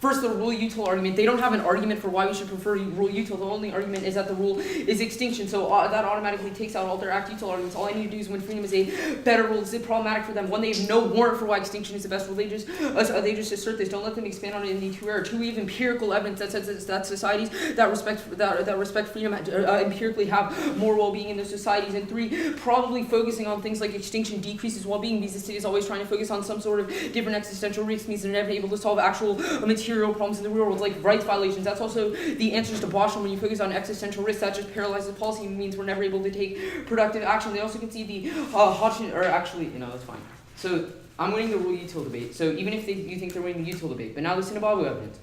First, the rule util argument. They don't have an argument for why we should prefer rule util. The only argument is that the rule is extinction. So that automatically takes out all their act util arguments. All I need to do is when freedom is a better rule. Is it problematic for them? One, they have no warrant for why extinction is the best rule. They just assert this. Don't let them expand on it in the two error. Two, we have empirical evidence that says that societies that respect freedom empirically have more well-being in those societies. And three, probably focusing on things like extinction decreases well-being because the state is always trying to focus on some sort of different existential risks. Means they're never able to solve actual material problems in the real world, like rights violations. That's also the answers to Boschman. When you focus on existential risks, that just paralyzes policy and means we're never able to take productive action. They also can see the Hodgson, or actually, that's fine. So I'm winning the rule util debate. So even if you think they're winning the util debate, but now the Sinababu evidence.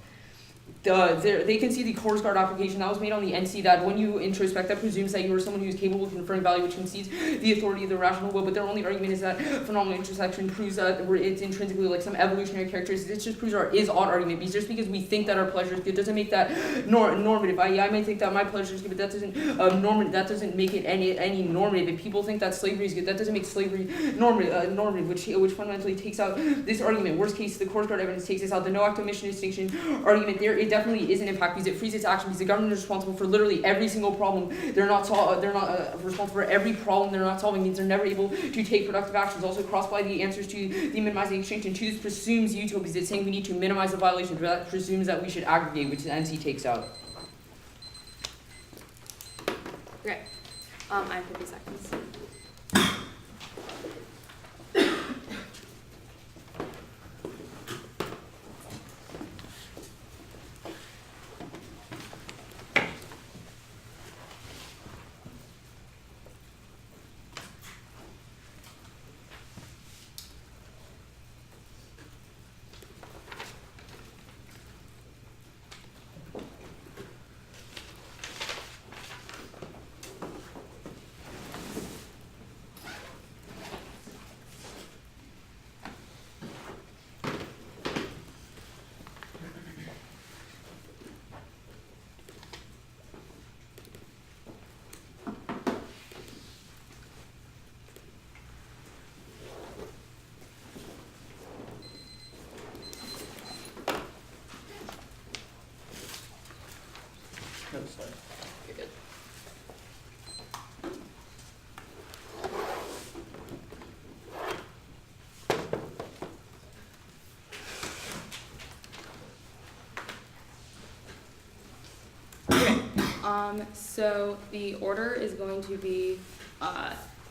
They can see the course guard application that was made on the NC that when you introspect, that presumes that you are someone who is capable of conferring value which concedes the authority of the rational will, but their only argument is that phenomenal intersection proves that it's intrinsically like some evolutionary characteristics. It just proves our is-ought argument, because just because we think that our pleasure is good doesn't make that normative. I may think that my pleasure is good, but that doesn't make it any normative. If people think that slavery is good, that doesn't make slavery normative, which fundamentally takes out this argument. Worst case, the course guard evidence takes this out. The no act omission distinction argument there, it definitely is an impact because it frees its action because the government is responsible for literally every single problem. They're not responsible for every problem they're not solving. Means they're never able to take productive actions. Also crossed by the answers to the minimizing exchange. And two, this presumes util because it's saying we need to minimize the violations, but that presumes that we should aggregate, which the NC takes out. Okay. I have 50 seconds. No, sorry. You're good. Okay. So the order is going to be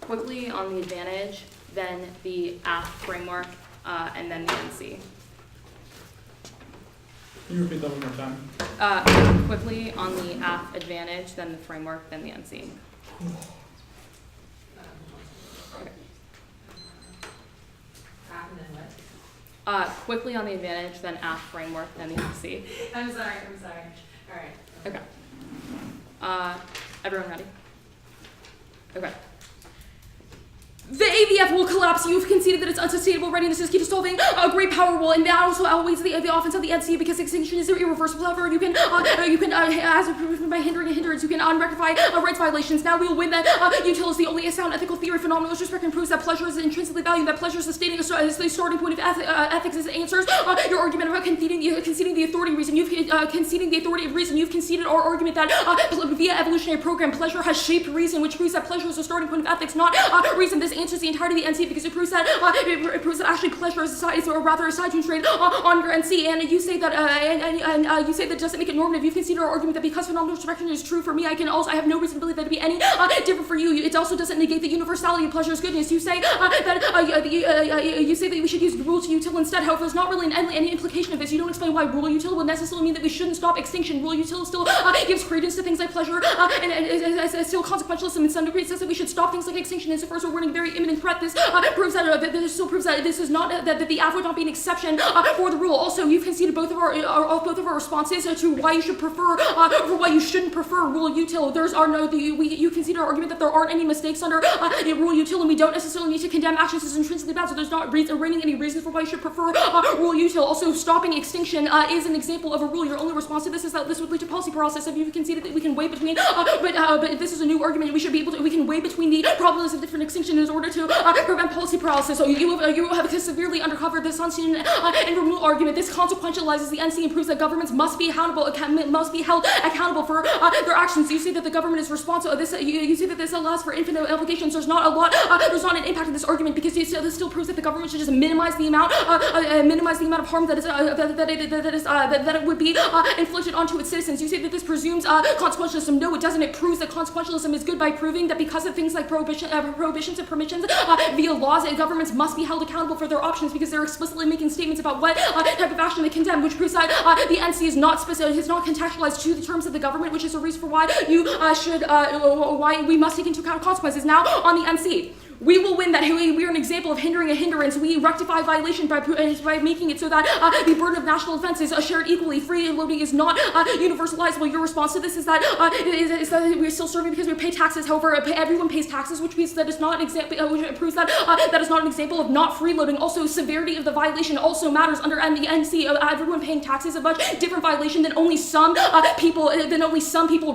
quickly on the advantage, then the AF framework, and then the NC. Can you repeat that one more time? Quickly on the AF advantage, then the framework, then the NC. Okay. Quickly on the advantage, then AF framework, then the NC. I'm sorry. All right. Okay. Everyone ready? Okay. The AVF will collapse. You've conceded that its unsustainable readiness to keep solving a great power will, and that also outweighs the offense of the NC because extinction is irreversible. However, you can as proven by hindering a hindrance, you can unrectify rights violations. Now we will win that util is the only sound ethical theory. Phenomenalist respect and proves that pleasure is intrinsically valued. That pleasure is the starting point of ethics as it answers your argument about conceding the authority reason. You've conceding the authority of reason. You've conceded our argument that via evolutionary program, pleasure has shaped reason, which proves that pleasure is the starting point of ethics, not reason. This answers the entirety of the NC because it proves that actually pleasure is or rather a side constraint on your NC. And you say that you say that doesn't make it normative. You've conceded our argument that because phenomenal direction is true for me, I have no reason to believe that to be any different for you. It also doesn't negate the universality of pleasure's goodness. You say you say that we should use rule to util instead. However, there's not really any implication of this. You don't explain why rule util would necessarily mean that we shouldn't stop extinction. Rule util still gives credence to things like pleasure and still consequentialism in some degree. It says that we should stop things like extinction insofar as we're running very imminent threat. This proves that this still proves that this is not that the AV would not be an exception for the rule. Also, you've conceded both of our responses to why you should prefer or why you shouldn't prefer rule util. You conceded our argument that there aren't any mistakes under rule util, and we don't necessarily need to condemn actions as intrinsically bad. So there's not any reason for why you should prefer rule util. Also, stopping extinction is an example of a rule. Your only response to this is that this would lead to policy paralysis. If you've conceded that we can weigh between, but this is a new argument. We should be able to. We can weigh between the probabilities of different extinction in order to prevent policy paralysis. So you have severely undercovered this unseen and removal argument. This consequentializes the NC and proves that governments must be held accountable for their actions. You say that the government is responsible. You say that this allows for infinite applications. There's not an impact of this argument because this still proves that the government should just minimize the amount of harm that it would be inflicted onto its citizens. You say that this presumes consequentialism. No, it doesn't. It proves that consequentialism is good by proving that because of things like prohibitions and permissions via laws, governments must be held accountable for their options because they're explicitly making statements about what type of action they condemn, which proves that the NC is not contextualized to the terms of the government, which is a reason for why why we must take into account consequences. Now on the NC. We will win that. We are an example of hindering a hindrance. We rectify violation by making it so that the burden of national offense is shared equally. Free loading is not universalizable. Your response to this is that we're still serving because we pay taxes. However, everyone pays taxes, which means that is not an example. Which proves that that is not an example of not freeloading. Also, severity of the violation also matters under the NC. Everyone paying taxes is a much different violation than only some people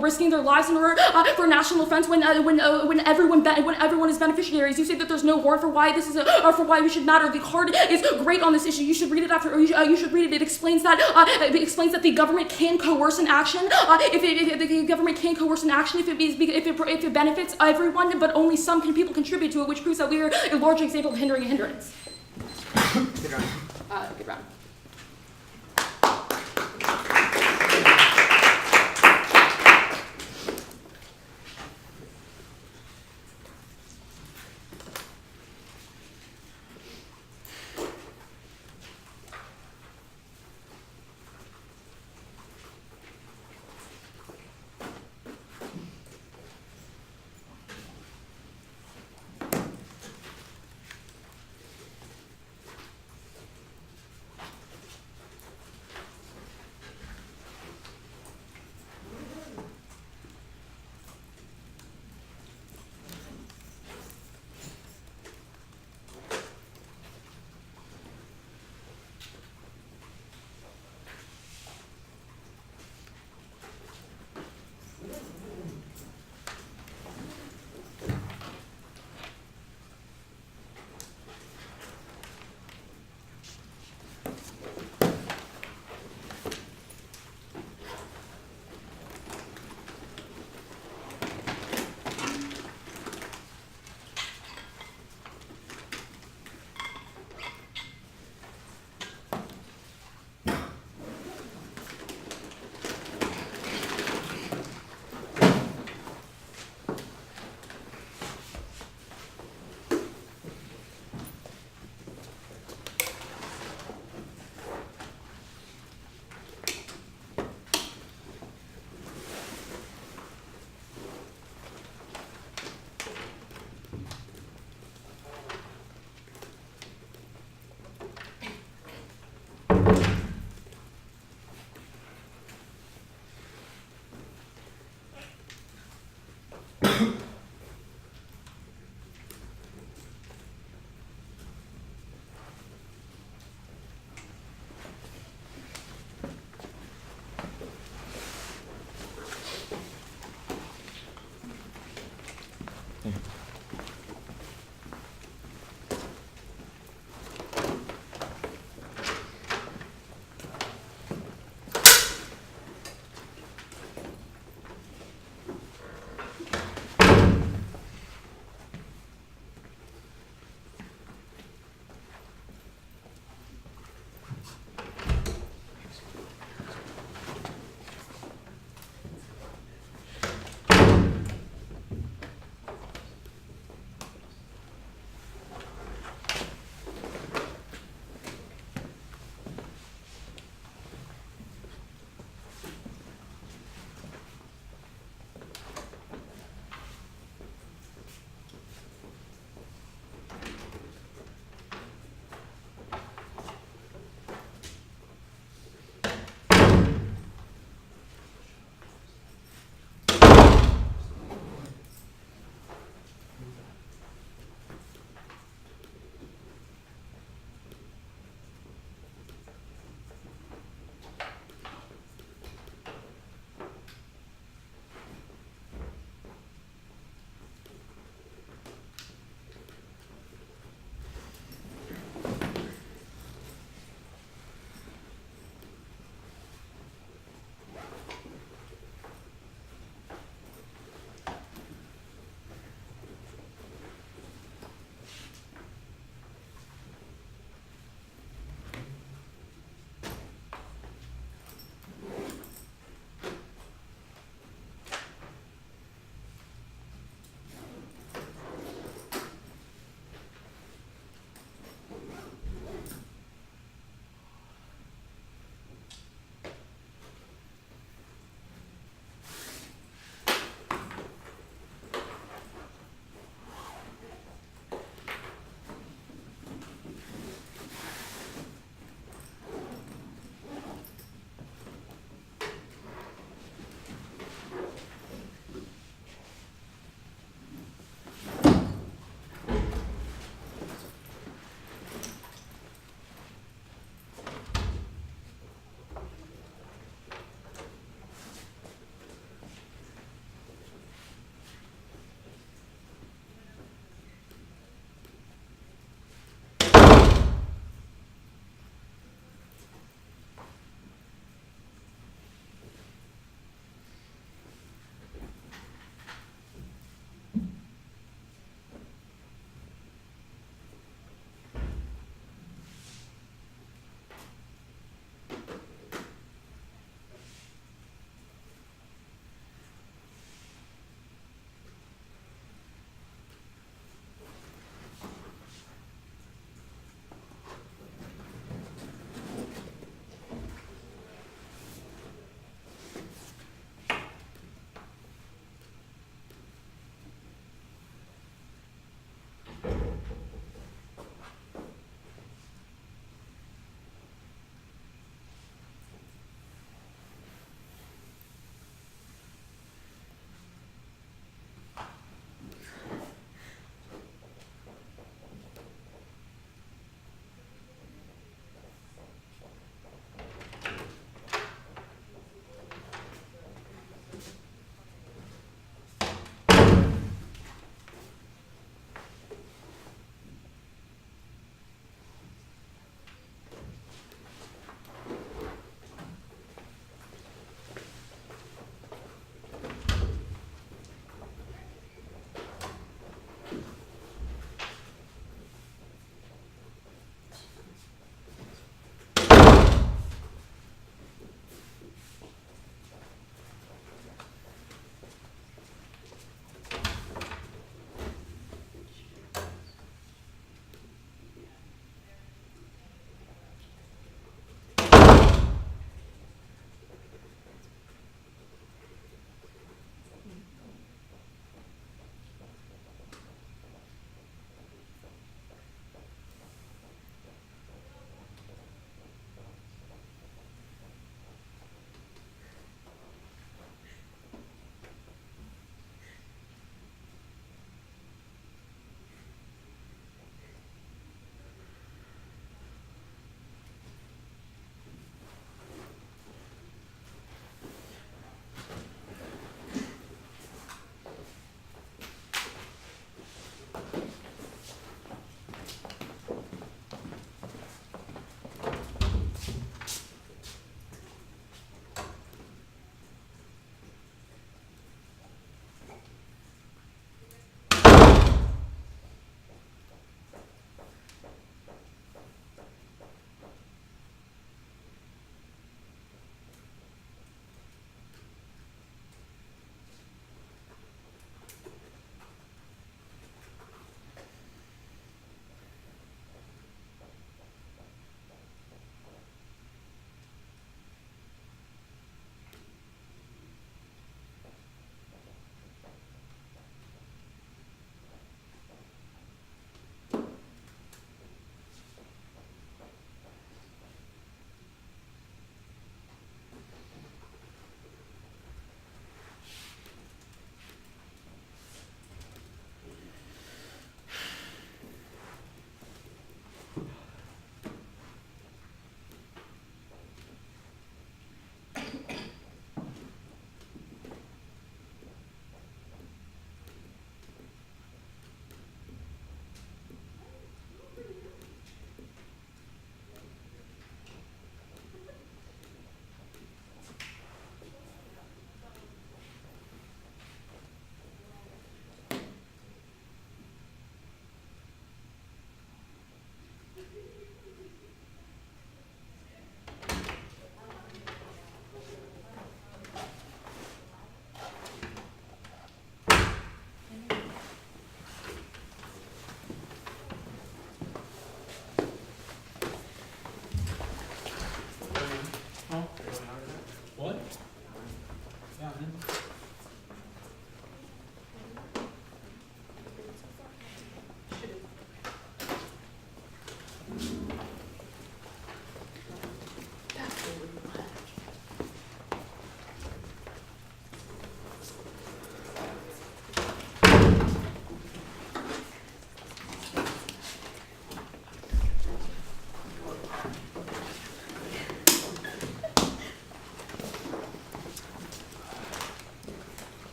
risking their lives in order for national offense when everyone is beneficiaries. You say that there's no warrant for why this is for why we should matter. The card is great on this issue. You should read it after. You should read it. It explains that the government can coerce an action. If the government can coerce an action if it benefits everyone, but only some people contribute to it, which proves that we are a large example of hindering a hindrance. Good round. Good round.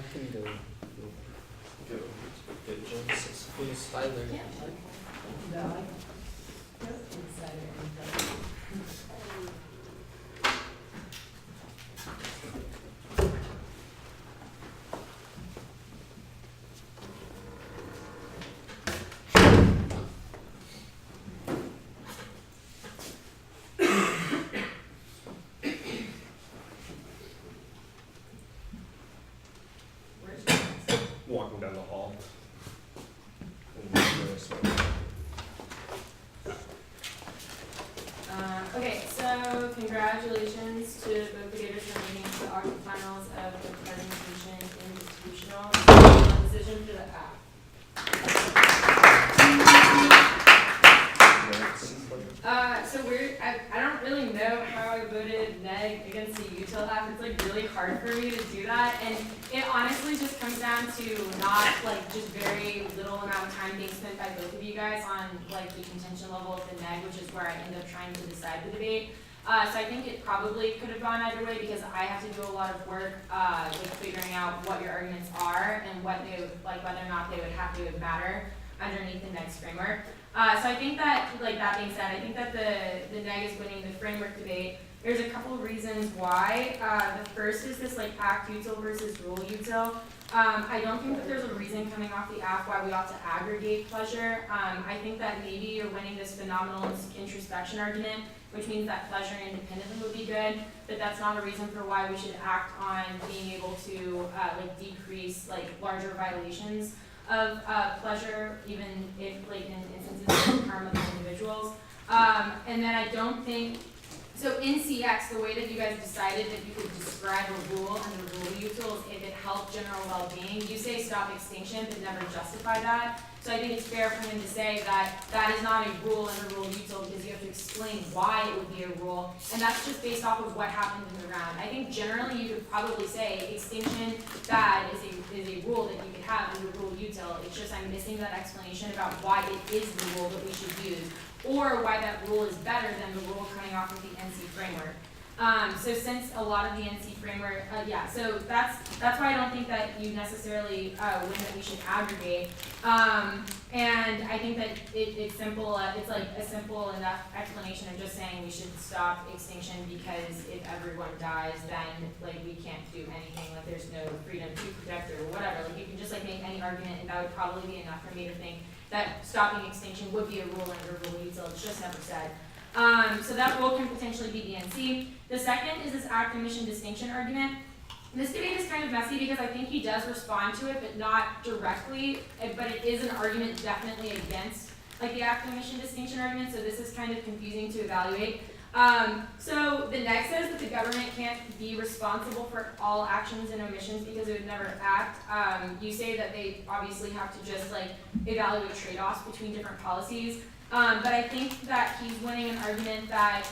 I can go. Good Jonas. Who's Tyler? Walking down the hall. Okay, so congratulations to both debaters for making it to the octave finals of the presentation in Judicial. Decision for the app. I don't really know how I voted neg against the util app. It's like really hard for me to do that, and it honestly just comes down to not like just very little amount of time being spent by both of you guys on like the contention level of the neg, which is where I end up trying to decide the debate. So I think it probably could have gone either way because I have to do a lot of work with figuring out what your arguments are and what they would, like whether or not they would matter underneath the next framework. So I think that, like that being said, I think that the neg is winning the framework debate. There's a couple of reasons why. The first is this like act util versus rule util. I don't think that there's a reason coming off the app why we ought to aggregate pleasure. I think that maybe you're winning this phenomenal introspection argument, which means that pleasure independently would be good, but that's not a reason for why we should act on being able to like decrease like larger violations of pleasure, even if like in instances of harm of individuals. And then I don't think, so in CX, the way that you guys decided that you could describe a rule under rule util is if it helped general well-being. You say stop extinction, but never justify that. So I think it's fair for him to say that that is not a rule under rule util because you have to explain why it would be a rule, and that's just based off of what happened in the round. I think generally you could probably say extinction bad is a rule that you could have under rule util. It's just I'm missing that explanation about why it is the rule that we should use, or why that rule is better than the rule coming off of the NC framework. So since a lot of the NC framework, so that's why I don't think that you necessarily win that we should aggregate. And I think that it's simple. It's like a simple enough explanation of just saying we should stop extinction because if everyone dies, then like we can't do anything. Like there's no freedom to protect or whatever. Like you can just like make any argument, and that would probably be enough for me to think that stopping extinction would be a rule under rule util. It's just never said. So that rule can potentially be the NC. The second is this act omission distinction argument. This debate is kind of messy because I think he does respond to it, but not directly, but it is an argument definitely against like the act omission distinction argument, so this is kind of confusing to evaluate. So the neg says that the government can't be responsible for all actions and omissions because it would never act. You say that they obviously have to just like evaluate trade-offs between different policies. But I think that he's winning an argument that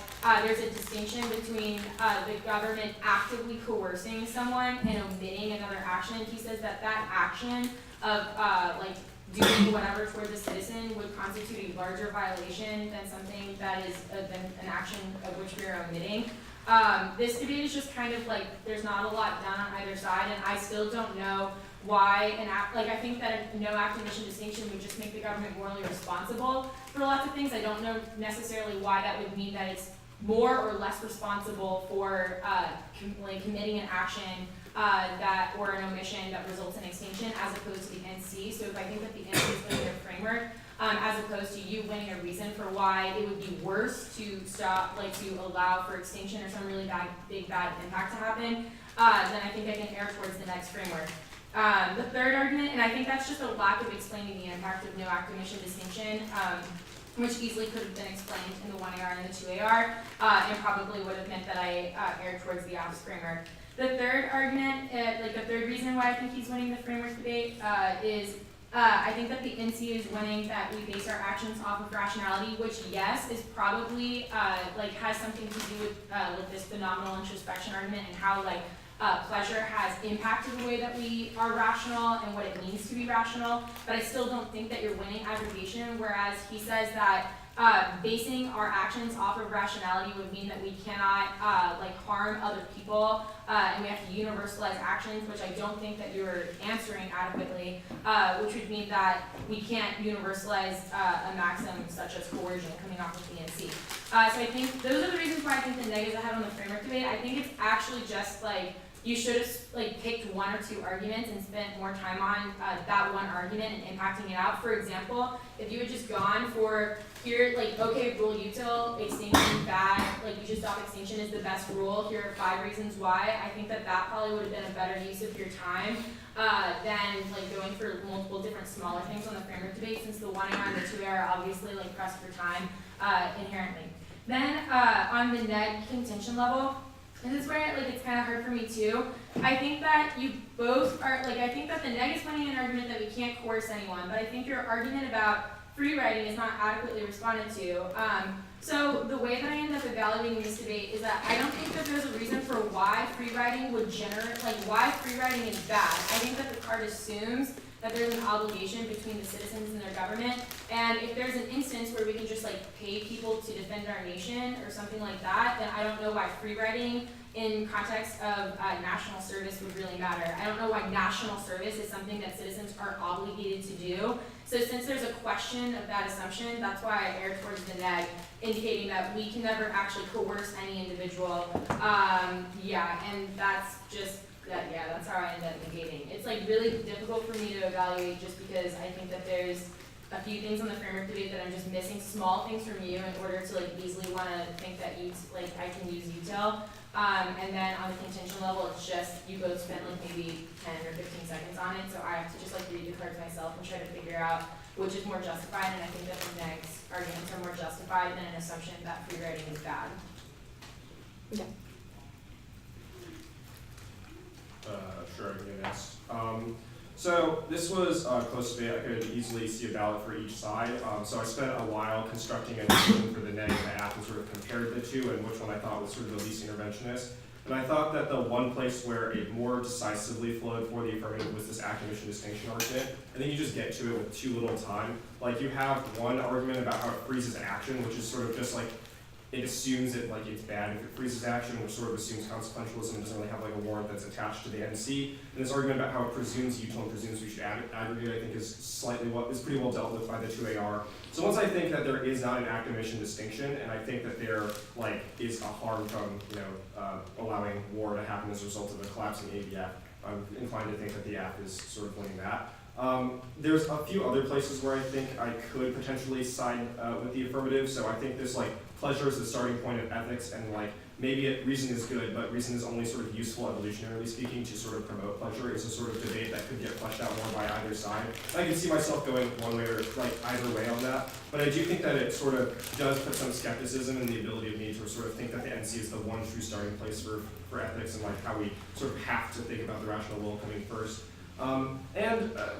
there's a distinction between the government actively coercing someone and omitting another action. He says that that action of like doing whatever toward the citizen would constitute a larger violation than something that is than an action of which we are omitting. This debate is just kind of like there's not a lot done on either side, and I still don't know why an act, like I think that a no act omission distinction would just make the government morally responsible for lots of things. I don't know necessarily why that would mean that it's more or less responsible for committing an action that or an omission that results in extinction as opposed to the NC. So if I think that the NC is winning their framework, as opposed to you winning a reason for why it would be worse to stop, like to allow for extinction or some really big bad impact to happen, then I think I can err towards the next framework. The third argument, and I think that's just a lack of explaining the impact of no act omission distinction, which easily could have been explained in the 1AR and the 2AR, and probably would have meant that I erred towards the APS framework. The third argument, the third reason why I think he's winning the framework debate is I think that the NC is winning that we base our actions off of rationality, which yes, is probably has something to do with this phenomenal introspection argument and how pleasure has impacted the way that we are rational and what it means to be rational, but I still don't think that you're winning aggregation, whereas he says that basing our actions off of rationality would mean that we cannot like harm other people, and we have to universalize actions, which I don't think that you're answering adequately, which would mean that we can't universalize a maxim such as coercion coming off of the NC. So I think those are the reasons why I think the neg is ahead on the framework debate. I think it's actually just like you should have like picked one or two arguments and spent more time on that one argument and impacting it out. For example, if you had just gone for here, like, okay, rule util, extinction bad, like you should stop extinction is the best rule. Here are 5 reasons why. I think that probably would have been a better use of your time than like going for multiple different smaller things on the framework debate, since the 1AR and the 2AR are obviously like pressed for time inherently. Then on the neg contention level, and this is where like it's kind of hard for me too. I think that you both are like, I think that the neg is putting an argument that we can't coerce anyone, but I think your argument about free riding is not adequately responded to. So the way that I end up evaluating this debate is that I don't think that there's a reason for why free riding would generate, like why free riding is bad. I think that the card assumes that there's an obligation between the citizens and their government, and if there's an instance where we can just like pay people to defend our nation or something like that, then I don't know why free riding in context of national service would really matter. I don't know why national service is something that citizens are obligated to do. So since there's a question of that assumption, that's why I err towards the neg, indicating that we can never actually coerce any individual. And that's just that's how I end up negating. It's like really difficult for me to evaluate just because I think that there's a few things on the framework debate that I'm just missing, small things from you in order to like easily want to think that you like I can use util. And then on the contention level, it's just you both spent like maybe 10 or 15 seconds on it, so I have to just like read the cards myself and try to figure out which is more justified. And I think that the neg's arguments are more justified than an assumption that free riding is bad. Okay. Sure, I can go next. So this was close to me. I could easily see a ballot for each side. So I spent a while constructing a decision for the neg and the app and sort of compared the two and which one I thought was sort of the least interventionist. And I thought that the one place where it more decisively flowed for the affirmative was this active distinction argument. And then you just get to it with too little time. Like you have one argument about how it freezes action, which is sort of just like it assumes that like it's bad if it freezes action, which sort of assumes consequentialism and doesn't really have like a warrant that's attached to the NC. And this argument about how it presumes util and presumes we should aggregate, I think is pretty well dealt with by the 2AR. So once I think that there is not an active mission distinction, and I think that there like is a harm from allowing war to happen as a result of a collapsing ABF, I'm inclined to think that the app is sort of winning that. There's a few other places where I think I could potentially side with the affirmative. So I think this like pleasure is the starting point of ethics, and like maybe reason is good, but reason is only sort of useful evolutionarily speaking to sort of promote pleasure. Is a sort of debate that could get fleshed out more by either side. I can see myself going one way or like either way on that, but I do think that it sort of does put some skepticism in the ability of me to sort of think that the NC is the one true starting place for ethics and like how we sort of have to think about the rational will coming first.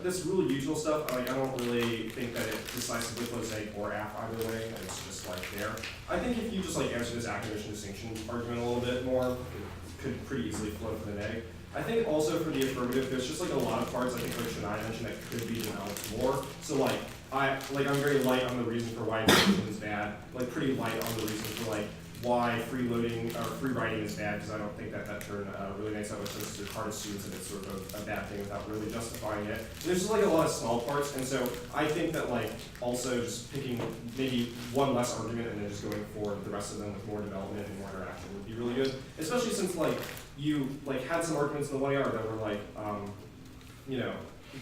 This rule util stuff, like I don't really think that it decisively flows neg or app either way, and it's just like there. I think if you just like answer this activation distinction argument a little bit more, it could pretty easily flow for the neg. I think also for the affirmative, there's just like a lot of parts I think like Shania mentioned that could be developed more. So like I'm very light on the reason for why distinction is bad, like pretty light on the reason for like why freeloading or free writing is bad, because I don't think that term really makes that much sense to hard students, and it's sort of a bad thing without really justifying it. And there's just like a lot of small parts, and so I think that like also just picking maybe one less argument and then just going forward the rest of them with more development and more interaction would be really good. Especially since like you like had some arguments in the 1AR that were like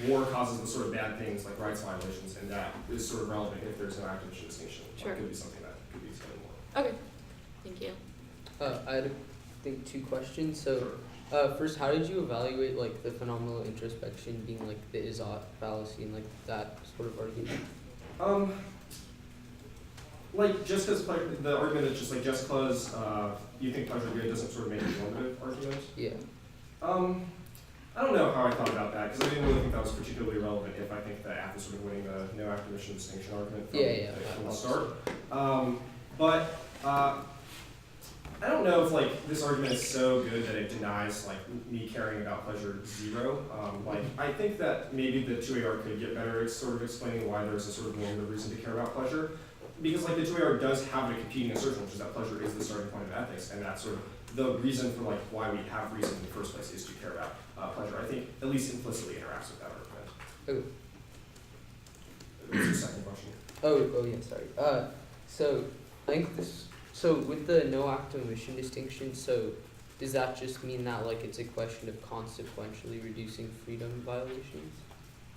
war causes the sort of bad things like rights violations, and that is sort of relevant if there's no active distinction. Sure. It could be something that could be explained more. Okay. Thank you. I had, I think, 2 questions. So, first, how did you evaluate like the phenomenal introspection being like the is-ought fallacy and like that sort of argument? Like just because the argument is just like just because you think pleasure good doesn't sort of make a normative argument. Yeah. I don't know how I thought about that, because I didn't really think that was particularly relevant if I think the app is sort of winning the no active mission distinction argument from the start. But I don't know if like this argument is so good that it denies like me caring about pleasure 0. Like I think that maybe the 2AR could get better at sort of explaining why there's a sort of normative reason to care about pleasure. because like the 2AR does have a competing assertion, which is that pleasure is the starting point of ethics, and that's sort of the reason for like why we have reason in the first place is to care about pleasure. I think at least implicitly interacts with that argument. Okay. What's the second question? Oh yeah, sorry. So I think so with the no act of omission distinction, so does that just mean that like it's a question of consequentially reducing freedom violations?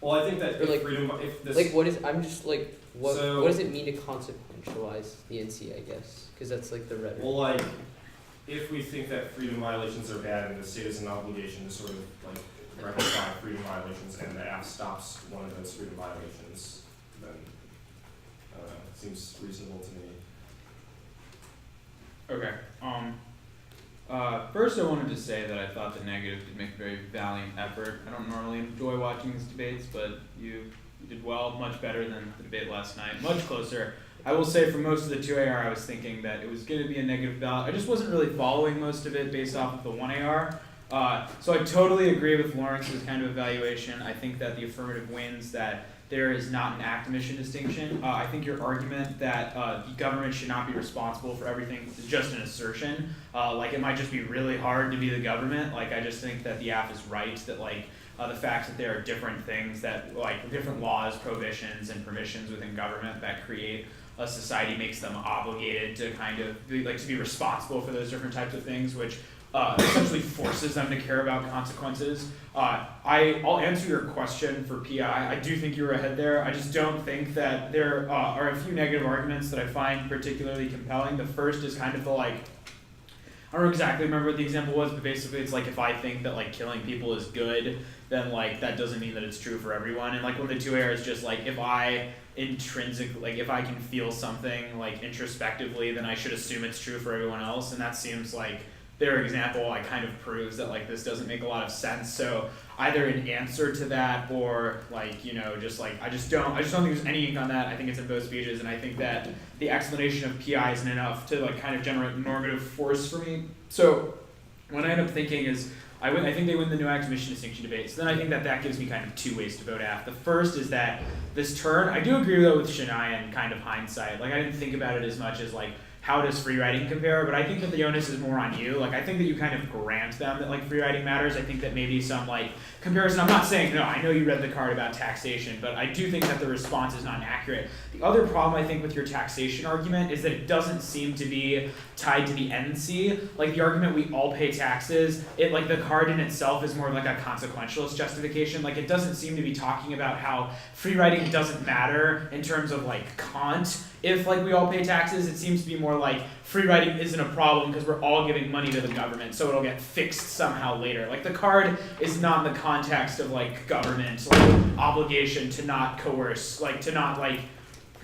Well, I think that Or, like, if this Like what is, I'm just like, what So- what does it mean to consequentialize the NC, I guess? Because that's like the rhetoric. well, like if we think that freedom violations are bad and the state has an obligation to sort of like rectify freedom violations, and the app stops one of those freedom violations, then it seems reasonable to me. Okay. First I wanted to say that I thought the negative did make a very valiant effort. I don't normally enjoy watching these debates, but you did well, much better than the debate last night, much closer. I will say for most of the 2AR I was thinking that it was going to be a negative ballot. I just wasn't really following most of it based off of the 1AR. So I totally agree with Lawrence's kind of evaluation. I think that the affirmative wins that there is not an act omission distinction. I think your argument that the government should not be responsible for everything is just an assertion. Like it might just be really hard to be the government. Like I just think that the app is right that like the fact that there are different things that like different laws, prohibitions, and permissions within government that create a society makes them obligated to kind of be, like to be responsible for those different types of things, which essentially forces them to care about consequences. I'll answer your question for PI. I do think you were ahead there. I just don't think that there are a few negative arguments that I find particularly compelling. The first is kind of the like, I don't exactly remember what the example was, but basically it's like if I think that like killing people is good, then like that doesn't mean that it's true for everyone. And like when the 2AR is just like if I if I can feel something like introspectively, then I should assume it's true for everyone else. And that seems like their example like kind of proves that like this doesn't make a lot of sense. So either an answer to that or like, you know, just like I just don't think there's any ink on that. I think it's in both speeches, and I think that the explanation of PI isn't enough to like kind of generate normative force for me. So what I end up thinking is I think they win the no act omission distinction debate. So then I think that gives me kind of two ways to vote AF. The first is that this turn, I do agree though with Shania and kind of hindsight. Like I didn't think about it as much as like how does free riding compare, but I think that the onus is more on you. Like I think that you kind of grant them that like free riding matters. I think that maybe some like comparison, I'm not saying, no, I know you read the card about taxation, but I do think that the response is not accurate. The other problem I think with your taxation argument is that it doesn't seem to be tied to the NC. Like the argument we all pay taxes, it like the card in itself is more of like a consequentialist justification. Like it doesn't seem to be talking about how free riding doesn't matter in terms of like Kant. If like we all pay taxes, it seems to be more like free riding isn't a problem because we're all giving money to the government, so it'll get fixed somehow later. Like the card is not in the context of like government, like obligation to not coerce, like to not like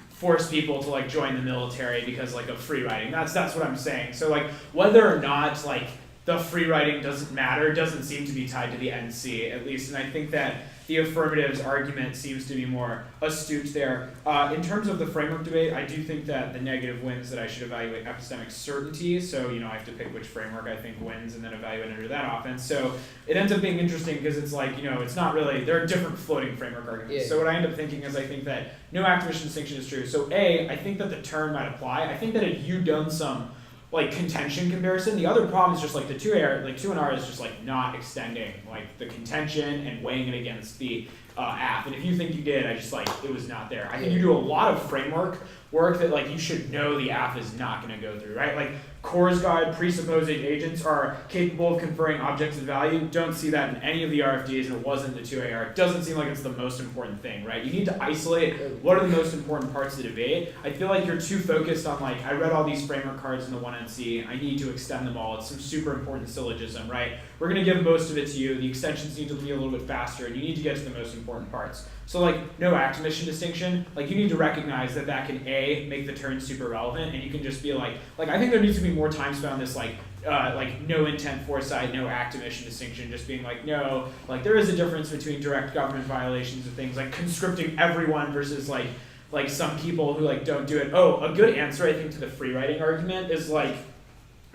force people to like join the military because like of free riding. That's what I'm saying. So like whether or not like the free riding doesn't matter doesn't seem to be tied to the NC at least, and I think that the affirmatives argument seems to be more astute there. In terms of the framework debate, I do think that the negative wins that I should evaluate epistemic certainty. So, you know, I have to pick which framework I think wins and then evaluate under that offense. So it ends up being interesting because it's like, you know, it's not really, there are different floating framework arguments. Yeah. So what I end up thinking is I think that no activation distinction is true. So I think that the term might apply. I think that if you done some like contention comparison, the other problem is just like the 2AR, like 2NR is just like not extending like the contention and weighing it against the app. And if you think you did, I just like, it was not there. I think you do a lot of framework work that like you should know the app is not going to go through, right? Like Coors Guide presupposed agents are capable of conferring objects of value. Don't see that in any of the RFDs, and it wasn't the 2AR. It doesn't seem like it's the most important thing, right? You need to isolate what are the most important parts of the debate. I feel like you're too focused on like, I read all these framework cards in the 1NC, I need to extend them all. It's some super important syllogism, right? We're going to give most of it to you. The extensions need to be a little bit faster, and you need to get to the most important parts. So like no act omission distinction, like you need to recognize that that can make the turn super relevant, and you can just be like I think there needs to be more time spent on this like no intent foresight, no act omission distinction, just being like no, like there is a difference between direct government violations of things like conscripting everyone versus like some people who like don't do it. Oh, a good answer I think to the free riding argument is like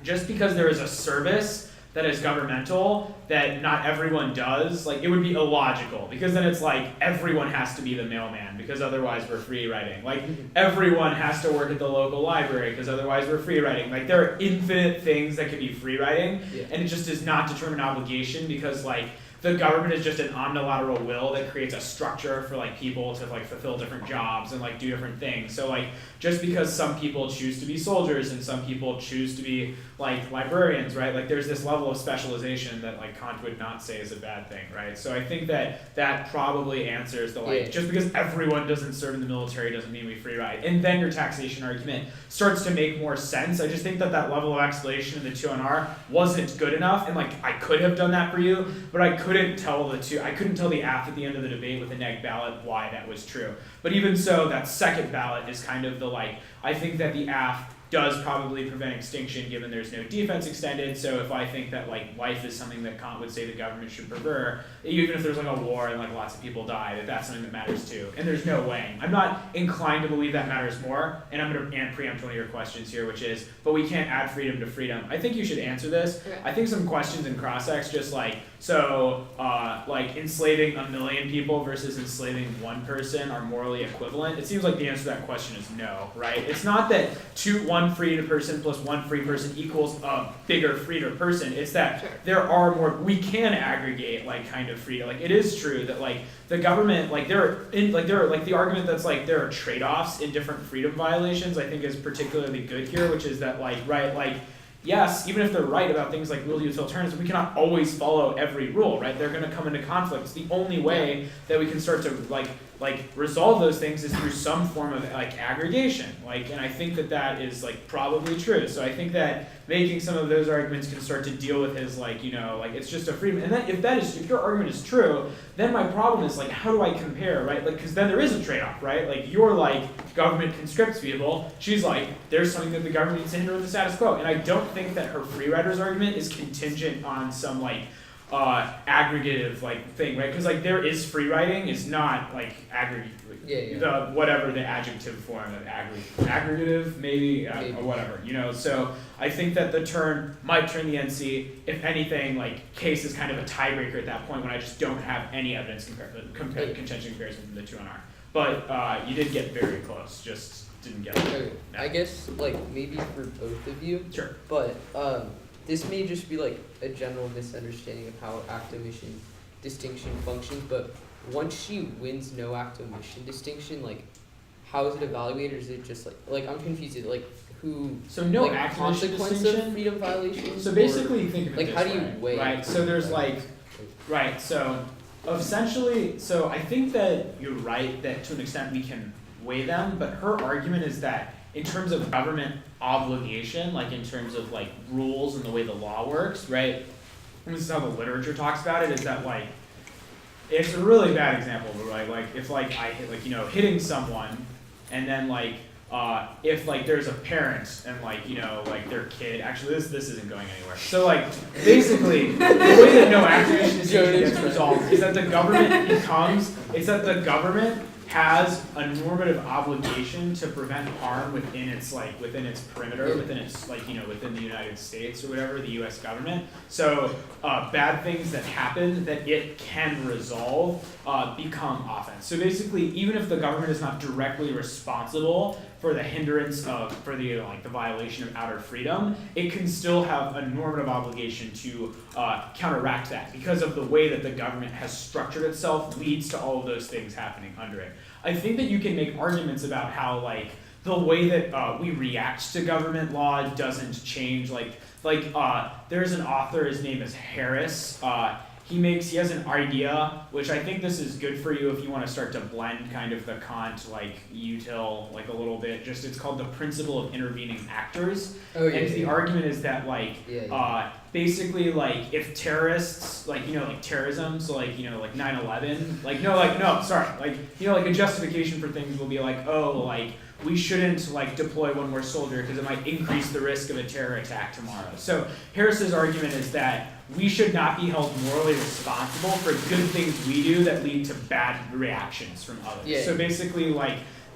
just because there is a service that is governmental that not everyone does, like it would be illogical, because then it's like everyone has to be the mailman because otherwise we're free riding. Like everyone has to work at the local library because otherwise we're free riding. Like there are infinite things that could be free riding, and it just does not determine obligation, because like the government is just an omnilateral will that creates a structure for like people to like fulfill different jobs and like do different things. So like just because some people choose to be soldiers and some people choose to be like librarians, right? Like there's this level of specialization that like Kant would not say is a bad thing, right? So I think that that probably answers the like, just because everyone doesn't serve in the military doesn't mean we free ride. And then your taxation argument starts to make more sense. I just think that that level of explanation in the 2NR wasn't good enough, and like I could have done that for you, but I couldn't tell the AF at the end of the debate with a neg ballot why that was true. But even so, that second ballot is kind of the like, I think that the AF does probably prevent extinction given there's no defense extended. So if I think that like life is something that Kant would say the government should prefer, even if there's like a war and like lots of people die, that's something that matters too. And there's no weighing. I'm not inclined to believe that matters more. And I'm going to preempt one of your questions here, which is, but we can't add freedom to freedom. I think you should answer this. Okay. I think some questions in cross-ex, just like, so like enslaving 1 million people versus enslaving one person are morally equivalent. It seems like the answer to that question is no, right? It's not that one freed person plus one free person equals a bigger freer person. It's that there are more, we can aggregate like kind of freedom. Like it is true that like the government, like there are like the argument that's like there are trade-offs in different freedom violations, I think is particularly good here, which is that like, right, like yes, even if they're right about things like rule use alternatives, we cannot always follow every rule, right? They're going to come into conflict. It's the only way that we can start to like resolve those things is through some form of like aggregation. Like, and I think that that is like probably true. So I think that making some of those arguments can start to deal with his like, you know, like it's just a freedom. And then if your argument is true, then my problem is like, how do I compare, right? Like, because then there is a trade-off, right? Like you're like government conscripts people. She's like, there's something that the government needs to hinder with the status quo. And I don't think that her free riders argument is contingent on some like aggregative like thing, right? Because like there is free riding is not like the whatever the adjective form of aggregative maybe. Or whatever, you know. So I think that the turn might turn the NC. If anything, like case is kind of a tiebreaker at that point when I just don't have any evidence contention comparison from the 2NR. But you did get very close, just didn't get it. Okay. No. I guess like maybe for both of you. Sure. But this may just be like a general misunderstanding of how act omission distinction functions, but once she wins no act omission distinction, like how is it evaluated? Or is it just like I'm confused. Is it like who So no like act omission consequence distinction. of freedom violations? So basically, think of it like this how do you way, weigh? right? So there's like, right. So essentially, so I think that you're right that to an extent we can weigh them, but her argument is that in terms of government obligation, like in terms of like rules and the way the law works, right? And this is how the literature talks about it, is that like, it's a really bad example, but like if like I hit like, you know, hitting someone and then like, if like there's a parent and like, you know, like their kid, actually this isn't going anywhere. So like basically the way that no aggregation distinction gets resolved is that the government has a normative obligation to prevent harm within its perimeter, within its like, you know, within the United States or whatever, the US government. So bad things that happen that it can resolve become offense. So basically, even if the government is not directly responsible for the hindrance for the violation of outer freedom, it can still have a normative obligation to counteract that because of the way that the government has structured itself leads to all of those things happening under it. I think that you can make arguments about how like the way that we react to government law doesn't change. There's an author, his name is Harris. He has an idea, which I think this is good for you if you want to start to blend kind of the Kant util a little bit. Just it's called the principle of intervening actors. And the argument is that basically if terrorists terrorism, so 9/11, a justification for things will be we shouldn't deploy one more soldier because it might increase the risk of a terror attack tomorrow. So Harris's argument is that we should not be held morally responsible for good things we do that lead to bad reactions from others. So basically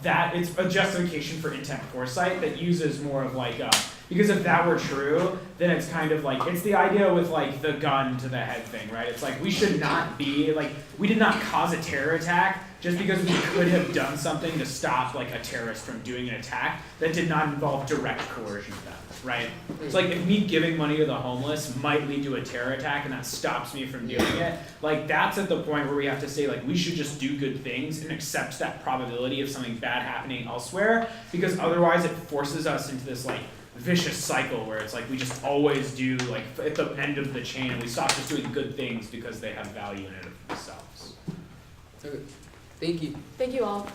that it's a justification for intent foresight that uses more of like because if that were true, then it's kind of like, it's the idea with like the gun to the head thing, right? It's like we should not be, like, we did not cause a terror attack just because we could have done something to stop like a terrorist from doing an attack that did not involve direct coercion of them, right? It's like if me giving money to the homeless might lead to a terror attack and that stops me from doing it, like that's at the point where we have to say like we should just do good things and accept that probability of something bad happening elsewhere, because otherwise it forces us into this like vicious cycle where it's like we just always do like at the end of the chain and we stop just doing good things because they have value in it of themselves. Okay. Thank you. Thank you all.